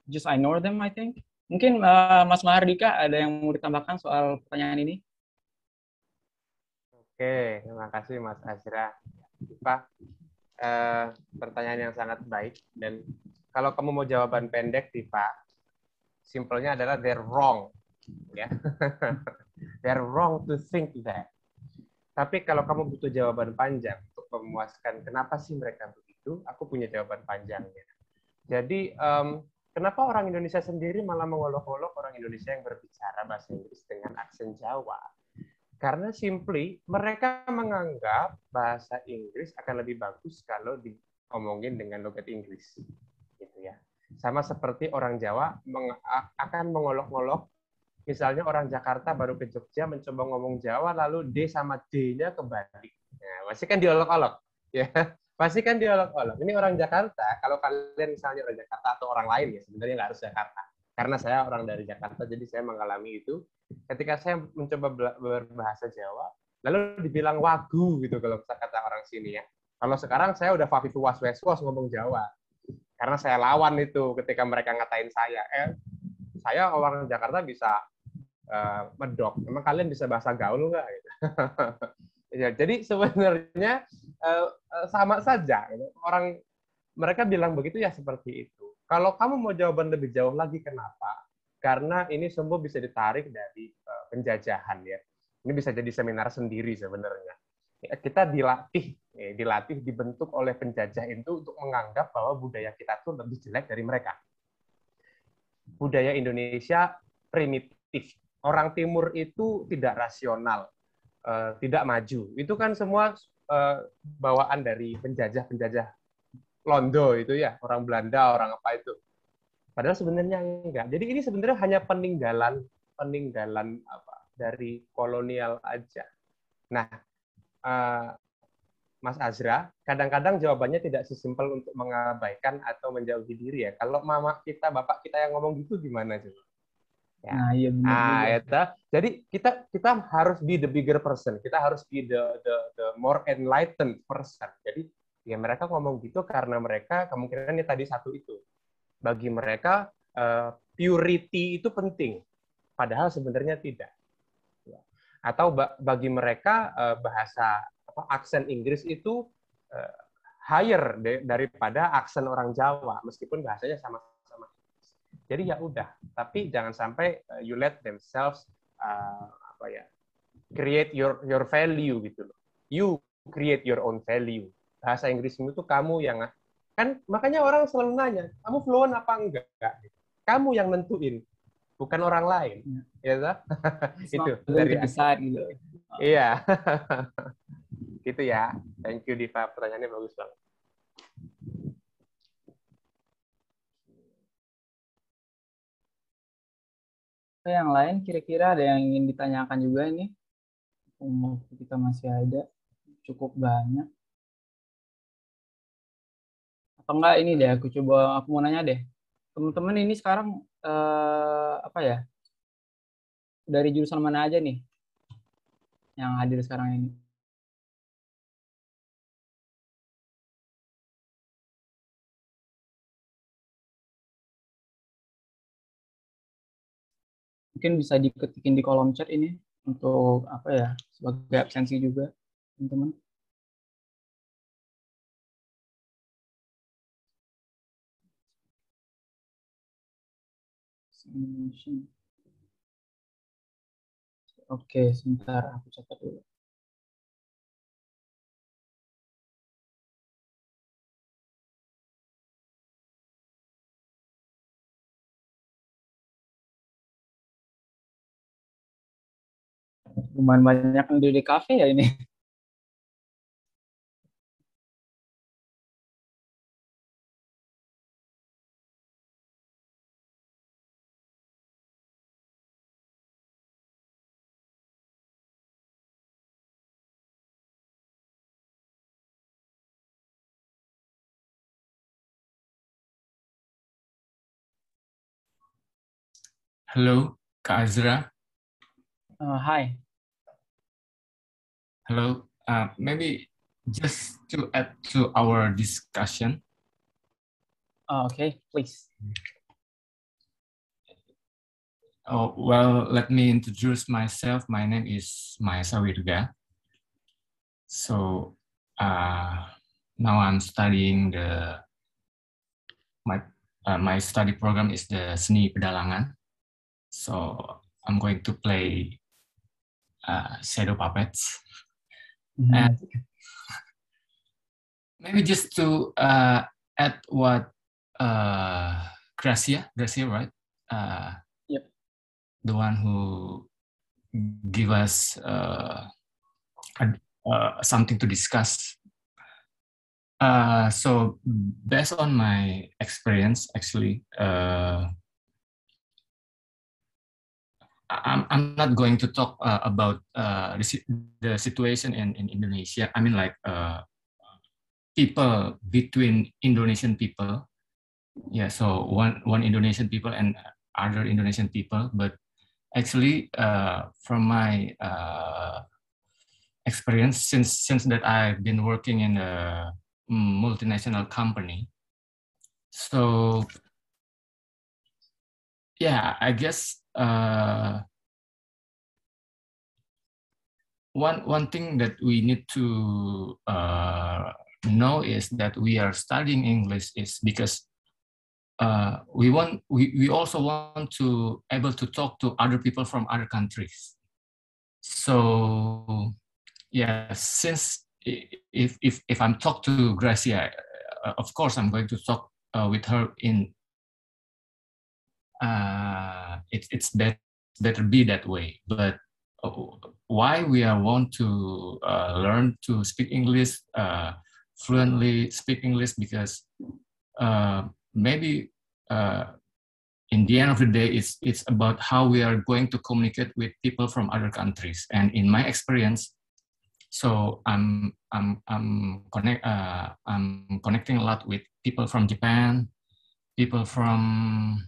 just ignore them I think. Mungkin Mas Mahardika ada yang mau ditambahkan soal pertanyaan ini? Oke, terima kasih Mas Azra. Pak, pertanyaan yang sangat baik, dan kalau kamu mau jawaban pendek, Diva, simpelnya adalah they're wrong, ya. They're wrong to think that. Tapi kalau kamu butuh jawaban panjang untuk memuaskan kenapa sih mereka begitu, aku punya jawaban panjangnya. Jadi kenapa orang Indonesia sendiri malah mengolok-olok orang Indonesia yang berbicara bahasa Inggris dengan aksen Jawa? Karena simply mereka menganggap bahasa Inggris akan lebih bagus kalau diomongin dengan logat Inggris, gitu ya. Sama seperti orang Jawa akan mengolok-olok, misalnya orang Jakarta baru ke Jogja mencoba ngomong Jawa, lalu D sama D-nya kebalik. Nah, pasti kan diolok-olok, ya. Pasti kan diolok-olok. Ini orang Jakarta, kalau kalian misalnya orang Jakarta atau orang lain ya, sebenarnya nggak harus Jakarta. Karena saya orang dari Jakarta, jadi saya mengalami itu. Ketika saya mencoba berbahasa Jawa, lalu dibilang wagu gitu kalau kata orang sini ya. Kalau sekarang saya udah fafifu was-was ngomong Jawa. Karena saya lawan itu ketika mereka ngatain saya. Saya orang Jakarta bisa medok. Emang kalian bisa bahasa gaul nggak? Gitu. Ya, jadi sebenarnya sama saja. Orang mereka bilang begitu ya seperti itu. Kalau kamu mau jawaban lebih jauh lagi, kenapa? Karena ini semua bisa ditarik dari penjajahan ya. Ini bisa jadi seminar sendiri sebenarnya. Kita dilatih, dibentuk oleh penjajah itu untuk menganggap bahwa budaya kita tuh lebih jelek dari mereka. Budaya Indonesia primitif. Orang Timur itu tidak rasional, tidak maju. Itu kan semua bawaan dari penjajah Londo itu ya, orang Belanda, orang apa itu. Padahal sebenarnya enggak. Jadi ini sebenarnya hanya peninggalan apa dari kolonial aja. Nah, Mas Azra, kadang-kadang jawabannya tidak sesimpel untuk mengabaikan atau menjauhi diri ya. Kalau mama kita, bapak kita yang ngomong gitu gimana coba? Ya. Nah, iya benar. Ya, jadi kita harus be the bigger person. Kita harus be the more enlightened person. Jadi ya mereka ngomong gitu karena mereka kemungkinannya tadi satu itu. Bagi mereka purity itu penting, padahal sebenarnya tidak. Atau bagi mereka bahasa aksen Inggris itu higher daripada aksen orang Jawa, meskipun bahasanya sama-sama. Jadi ya udah, tapi jangan sampai you let themselves create your value gitu loh. You create your own value. Bahasa Inggrismu itu kamu yang kan, makanya orang selalu nanya, kamu fluent apa enggak? Kamu yang nentuin, bukan orang lain. Ya, itu dari besar gitu. Iya. Gitu ya. Thank you Diva, pertanyaannya bagus banget. Yang lain kira-kira ada yang ingin ditanyakan juga ini? Kita masih ada cukup banyak. Atau enggak ini deh, aku mau nanya deh. Teman-teman ini sekarang apa ya? Dari jurusan mana aja nih yang hadir sekarang ini? Mungkin bisa diketikin di kolom chat ini untuk apa ya, sebagai absensi juga, teman-teman. Oke, sebentar aku catat dulu. Lumayan banyak yang di kafe ya ini. Hello, Kak Azra. Hi. Hello. Maybe just to add to our discussion. Okay, please. Oh, well, let me introduce myself. My name is Mahesa Wirga. So now I'm studying my study program is the Seni Pedalangan. So I'm going to play shadow puppets. And maybe just to add what Gracia, right? Yep. The one who give us something to discuss. So based on my experience, actually, I'm not going to talk about the situation in Indonesia. I mean, like people between Indonesian people. Yeah, so one Indonesian people and other Indonesian people. But actually, from my experience, since that I've been working in a multinational company, so yeah, I guess one thing that we need to know is that we are studying English is because we also want to able to talk to other people from other countries. So yeah, since if I'm talk to Gracia, of course I'm going to talk with her in it's better be that way. But why we want to learn to speak English fluently, speak English, because maybe in the end of the day, it's about how we are going to communicate with people from other countries. And in my experience, so I'm connecting a lot with people from Japan, people from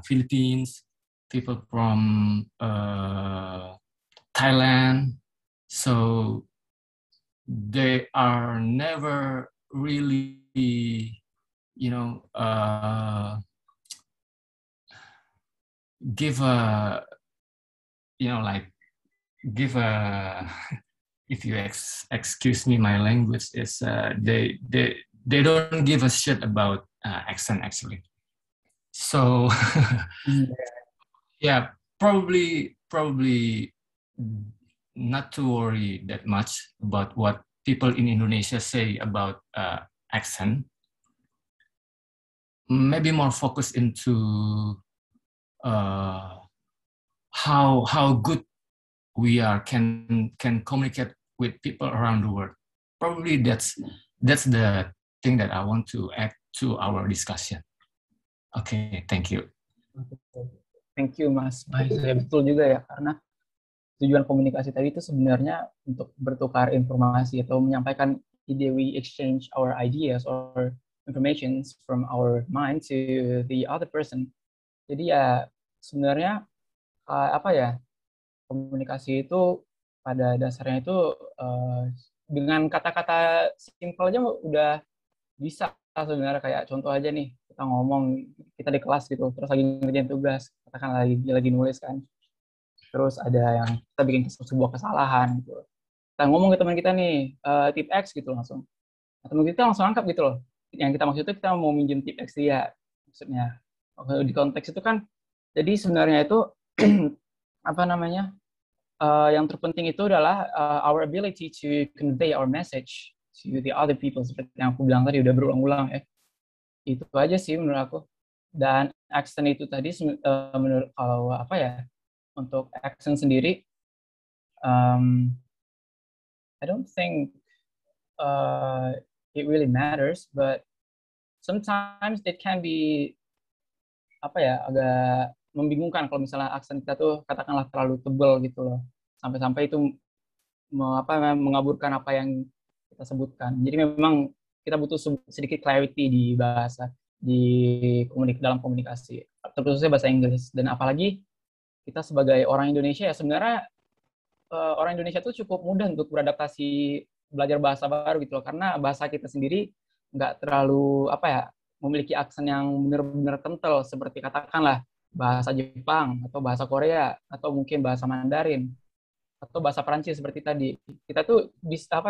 Philippines, people from Thailand. So they are never really, give a, give a, if you excuse me, my language is they don't give a shit about accent actually. So yeah, probably not to worry that much about what people in Indonesia say about accent. Maybe more focus into how good we are can communicate with people around the world. Probably that's the thing that I want to add to our discussion. Okay, thank you. Thank you, Mas. Ya, betul juga ya, karena tujuan komunikasi tadi itu sebenarnya untuk bertukar informasi atau menyampaikan ide, we exchange our ideas or informations from our mind to the other person. Jadi ya sebenarnya apa ya, komunikasi itu pada dasarnya itu dengan kata-kata simpel aja udah bisa sebenarnya. Kayak contoh aja nih, kita ngomong, kita di kelas gitu, terus lagi ngerjain tugas, katakan lagi nulis kan, terus ada yang kita bikin sebuah kesalahan gitu, kita ngomong ke teman kita nih, tip X gitu langsung, teman kita langsung angkat gitu loh, yang kita maksud itu kita mau minjem tip X dia maksudnya. Di konteks itu kan, jadi sebenarnya itu apa namanya, yang terpenting itu adalah our ability to convey our message to the other people, seperti yang aku bilang tadi, udah berulang-ulang ya. Itu aja sih menurut aku. Dan accent itu tadi menurut, kalau apa ya, untuk accent sendiri, I don't think it really matters, but sometimes it can be apa ya, agak membingungkan kalau misalnya aksen kita tuh katakanlah terlalu tebal gitu loh, sampai-sampai itu mengaburkan apa yang kita sebutkan. Jadi memang kita butuh sedikit clarity di bahasa. dalam komunikasi, terkhususnya bahasa Inggris. Dan apalagi kita sebagai orang Indonesia ya sebenarnya orang Indonesia tuh cukup mudah untuk beradaptasi belajar bahasa baru gitu loh, karena bahasa kita sendiri nggak terlalu memiliki aksen yang benar-benar kental seperti katakanlah bahasa Jepang atau bahasa Korea atau mungkin bahasa Mandarin atau bahasa Perancis seperti tadi. Kita tuh bisa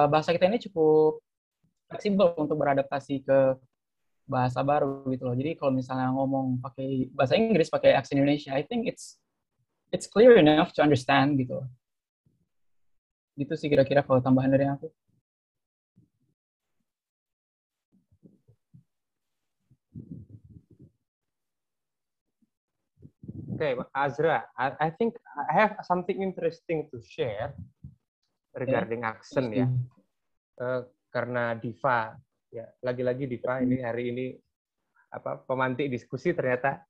bahasa kita ini cukup fleksibel untuk beradaptasi ke bahasa baru gitu loh. Jadi kalau misalnya ngomong pakai bahasa Inggris pakai aksen Indonesia, I think it's clear enough to understand gitu. Gitu sih kira-kira kalau tambahan dari aku. Okay, Azra, I think I have something interesting to share regarding accent ya. Karena Diva, ya lagi-lagi Diva ini hari ini pemantik diskusi ternyata.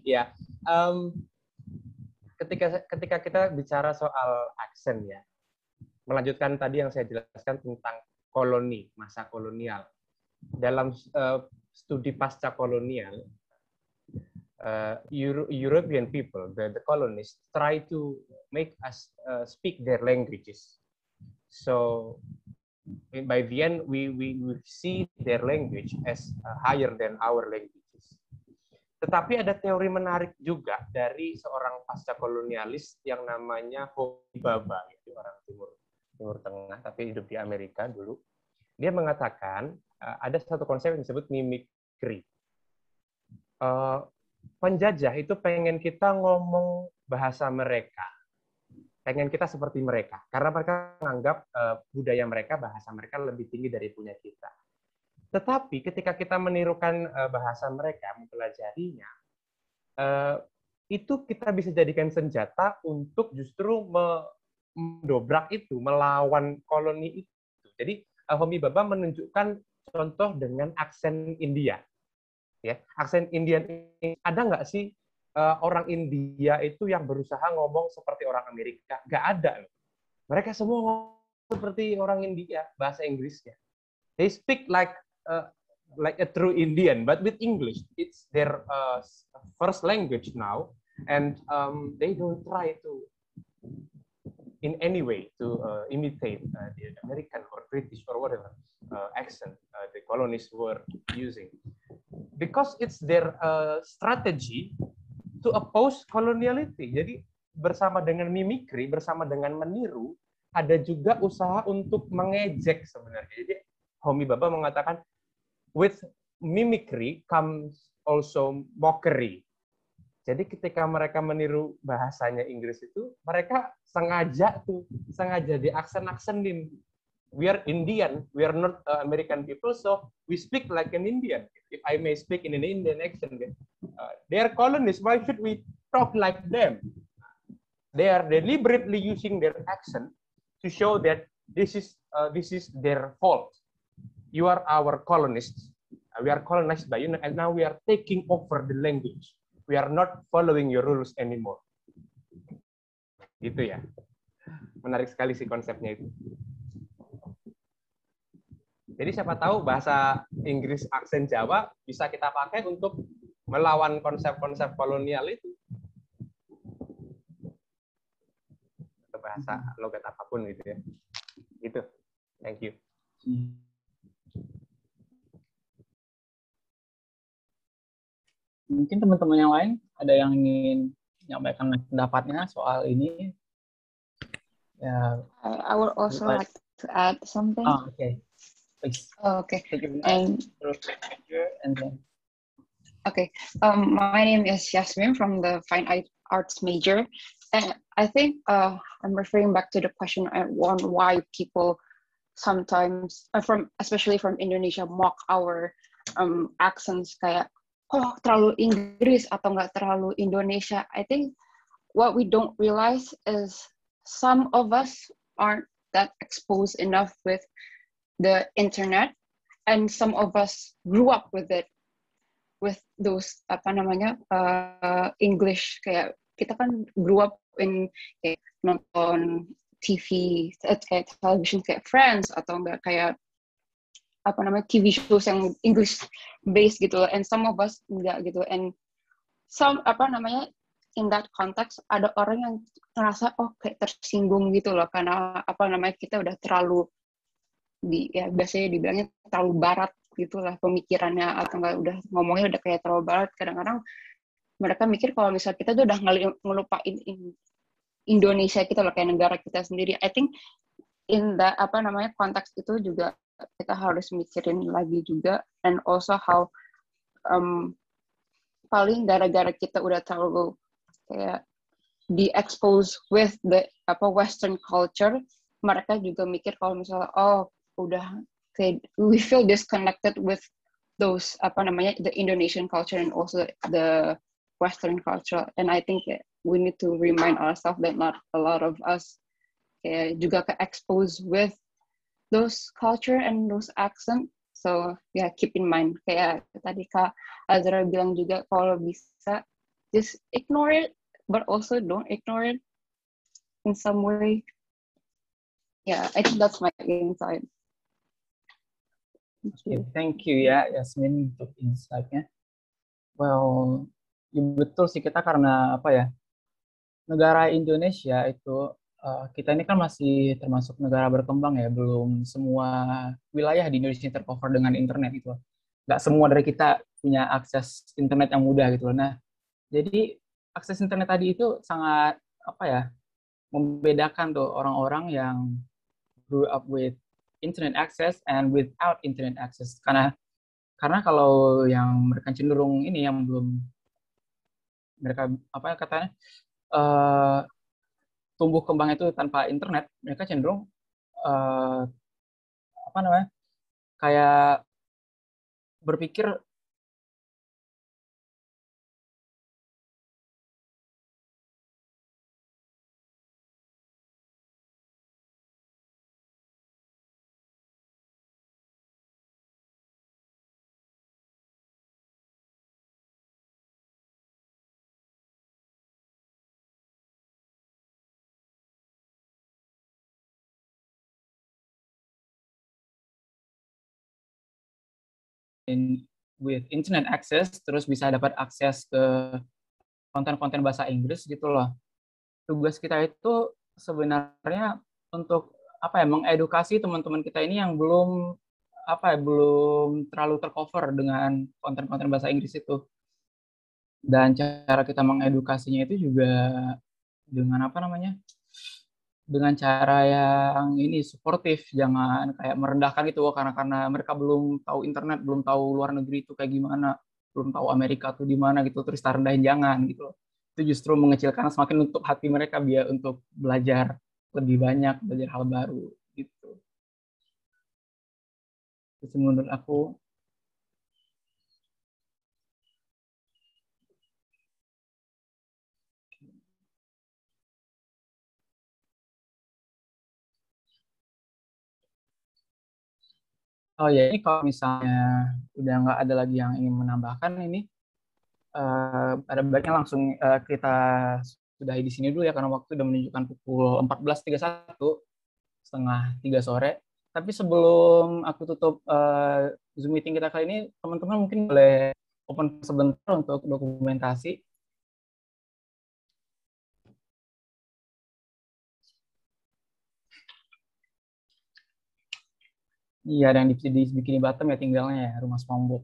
Ya, ketika kita bicara soal accent ya, melanjutkan tadi yang saya jelaskan tentang koloni, masa kolonial. Dalam studi pasca kolonial, European people, the colonists, try to make us speak their languages. So by the end, we see their language as higher than our languages. Tetapi ada teori menarik juga dari seorang pasca kolonialis yang namanya Homi Bhabha, yaitu orang Timur Tengah, tapi hidup di Amerika dulu. Dia mengatakan ada satu konsep yang disebut mimicry. Penjajah itu pengen kita ngomong bahasa mereka, pengen kita seperti mereka, karena mereka menganggap budaya mereka, bahasa mereka lebih tinggi dari punya kita. Tetapi ketika kita menirukan bahasa mereka, mempelajarinya, itu kita bisa jadikan senjata untuk justru mendobrak itu, melawan koloni itu. Jadi Homi Bhabha menunjukkan contoh dengan aksen India. Ya, aksen Indian, ada nggak sih orang India itu yang berusaha ngomong seperti orang Amerika? Nggak ada. Mereka semua ngomong seperti orang India, bahasa Inggrisnya. They speak like a true Indian, but with English. It's their first language now, and they don't try to, in any way, to imitate the American or British or whatever accent the colonists were using. Because it's their strategy to oppose coloniality. Jadi bersama dengan mimikri, bersama dengan meniru, ada juga usaha untuk mengejek sebenarnya. Jadi Homi Bhabha mengatakan, with mimicry comes also mockery. Jadi ketika mereka meniru bahasanya Inggris itu, mereka sengaja diaksen-aksenin. We are Indian, we are not American people, so we speak like an Indian. If I may speak in an Indian accent, they are colonists. Why should we talk like them? They are deliberately using their accent to show that this is their fault. You are our colonists. We are colonized by you, and now we are taking over the language. We are not following your rules anymore. Gitu ya. Menarik sekali sih konsepnya itu. Jadi siapa tahu bahasa Inggris aksen Jawa bisa kita pakai untuk melawan konsep-konsep kolonial itu. Atau bahasa logat apapun gitu ya. Gitu. Thank you. Mungkin teman-teman yang lain ada yang ingin menyampaikan pendapatnya soal ini. Ya. I would also like to add something. Oh, okay. Please. Oh, okay. And then. Okay. My name is Yasmin from the Fine Arts major, and I think I'm referring back to the question on why people sometimes, especially from Indonesia, mock our accents kayak terlalu Inggris atau nggak terlalu Indonesia. I think what we don't realize is some of us aren't that exposed enough with the internet, and some of us grew up with it, with those English, kayak kita kan grew up in kayak nonton TV, kayak television kayak Friends, atau enggak kayak TV shows yang English based gitu loh, and some of us enggak gitu, and some in that context ada orang yang ngerasa kayak tersinggung gitu loh karena kita udah terlalu biasanya dibilangnya terlalu barat gitulah pemikirannya, atau enggak udah ngomongnya udah kayak terlalu barat. Kadang-kadang mereka mikir kalau misalnya kita tuh udah ngelupain Indonesia kita loh, kayak negara kita sendiri. I think in that konteks itu juga kita harus mikirin lagi juga, and also how paling gara-gara kita udah terlalu kayak di-expose with the Western culture, mereka juga mikir kalau misalnya udah kayak we feel disconnected with those the Indonesian culture and also the Western culture, and I think we need to remind ourselves that not a lot of us kayak juga ke-expose with those culture and those accent. So keep in mind, kayak tadi Kak Azra bilang juga, kalau bisa just ignore it, but also don't ignore it in some way. I think that's my insight. Thank you ya Yasmin untuk insight-nya. Well, betul sih, kita karena negara Indonesia itu kita ini kan masih termasuk negara berkembang ya, belum semua wilayah di Indonesia tercover dengan internet gitu. Nggak semua dari kita punya akses internet yang mudah gitu. Nah, jadi akses internet tadi itu sangat membedakan tuh orang-orang yang grew up with internet access and without internet access. Karena kalau yang mereka cenderung ini yang belum mereka tumbuh kembang itu tanpa internet, mereka cenderung kayak berpikir with internet access, terus bisa dapat akses ke konten-konten bahasa Inggris gitu loh. Tugas kita itu sebenarnya untuk mengedukasi teman-teman kita ini yang belum terlalu tercover dengan konten-konten bahasa Inggris itu. Dan cara kita mengedukasinya itu juga dengan dengan cara yang suportif, jangan kayak merendahkan gitu karena mereka belum tahu internet, belum tahu luar negeri itu kayak gimana, belum tahu Amerika tuh di mana gitu, terus kita rendahin, jangan gitu. Itu justru mengecilkan, semakin nutup hati mereka biar untuk belajar lebih banyak, belajar hal baru gitu. Itu menurut aku. Oh ya, ini kalau misalnya udah nggak ada lagi yang ingin menambahkan ini, ada baiknya langsung kita sudahi di sini dulu ya, karena waktu udah menunjukkan pukul 14.31, setengah 3 sore. Tapi sebelum aku tutup Zoom meeting kita kali ini, teman-teman mungkin boleh open sebentar untuk dokumentasi. Iya, ada yang di Bikini Bottom ya tinggalnya ya, rumah SpongeBob.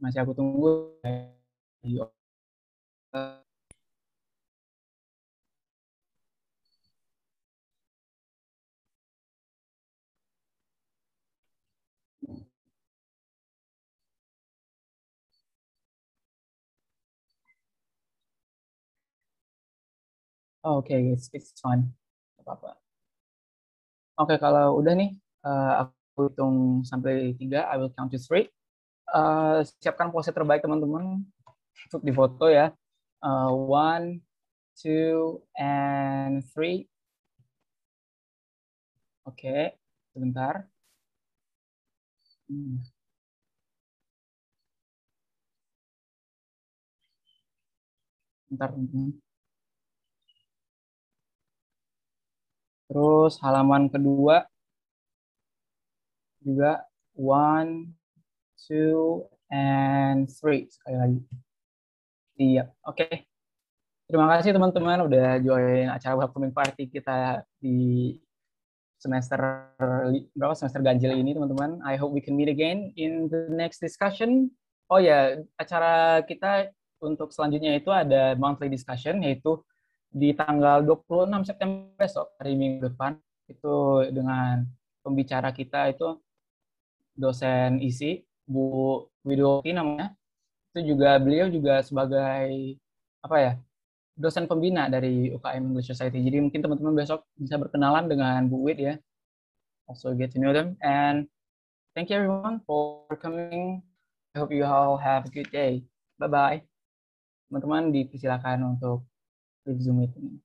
Masih aku tunggu. Oke, it's fine. Apa-apa. Oke, kalau udah nih, aku hitung sampai 3, I will count to 3. Siapkan pose terbaik teman-teman untuk difoto ya. 1, 2, and 3. Oke, sebentar. Bentar, teman-teman. Terus halaman kedua juga 1, 2, and 3 sekali lagi. Iya, oke. Terima kasih teman-teman udah join acara welcoming party kita di semester ganjil ini, teman-teman. I hope we can meet again in the next discussion. Oh ya, acara kita untuk selanjutnya itu ada monthly discussion, yaitu di tanggal 26 September besok, hari Minggu depan. Itu dengan pembicara kita itu dosen ISI, Bu Widoki namanya. Itu juga beliau juga sebagai dosen pembina dari UKM English Society. Jadi mungkin teman-teman besok bisa berkenalan dengan Bu Wid ya. Also get to know them. And thank you everyone for coming. I hope you all have a good day. Bye-bye. Teman-teman dipersilakan untuk leave Zoom meeting.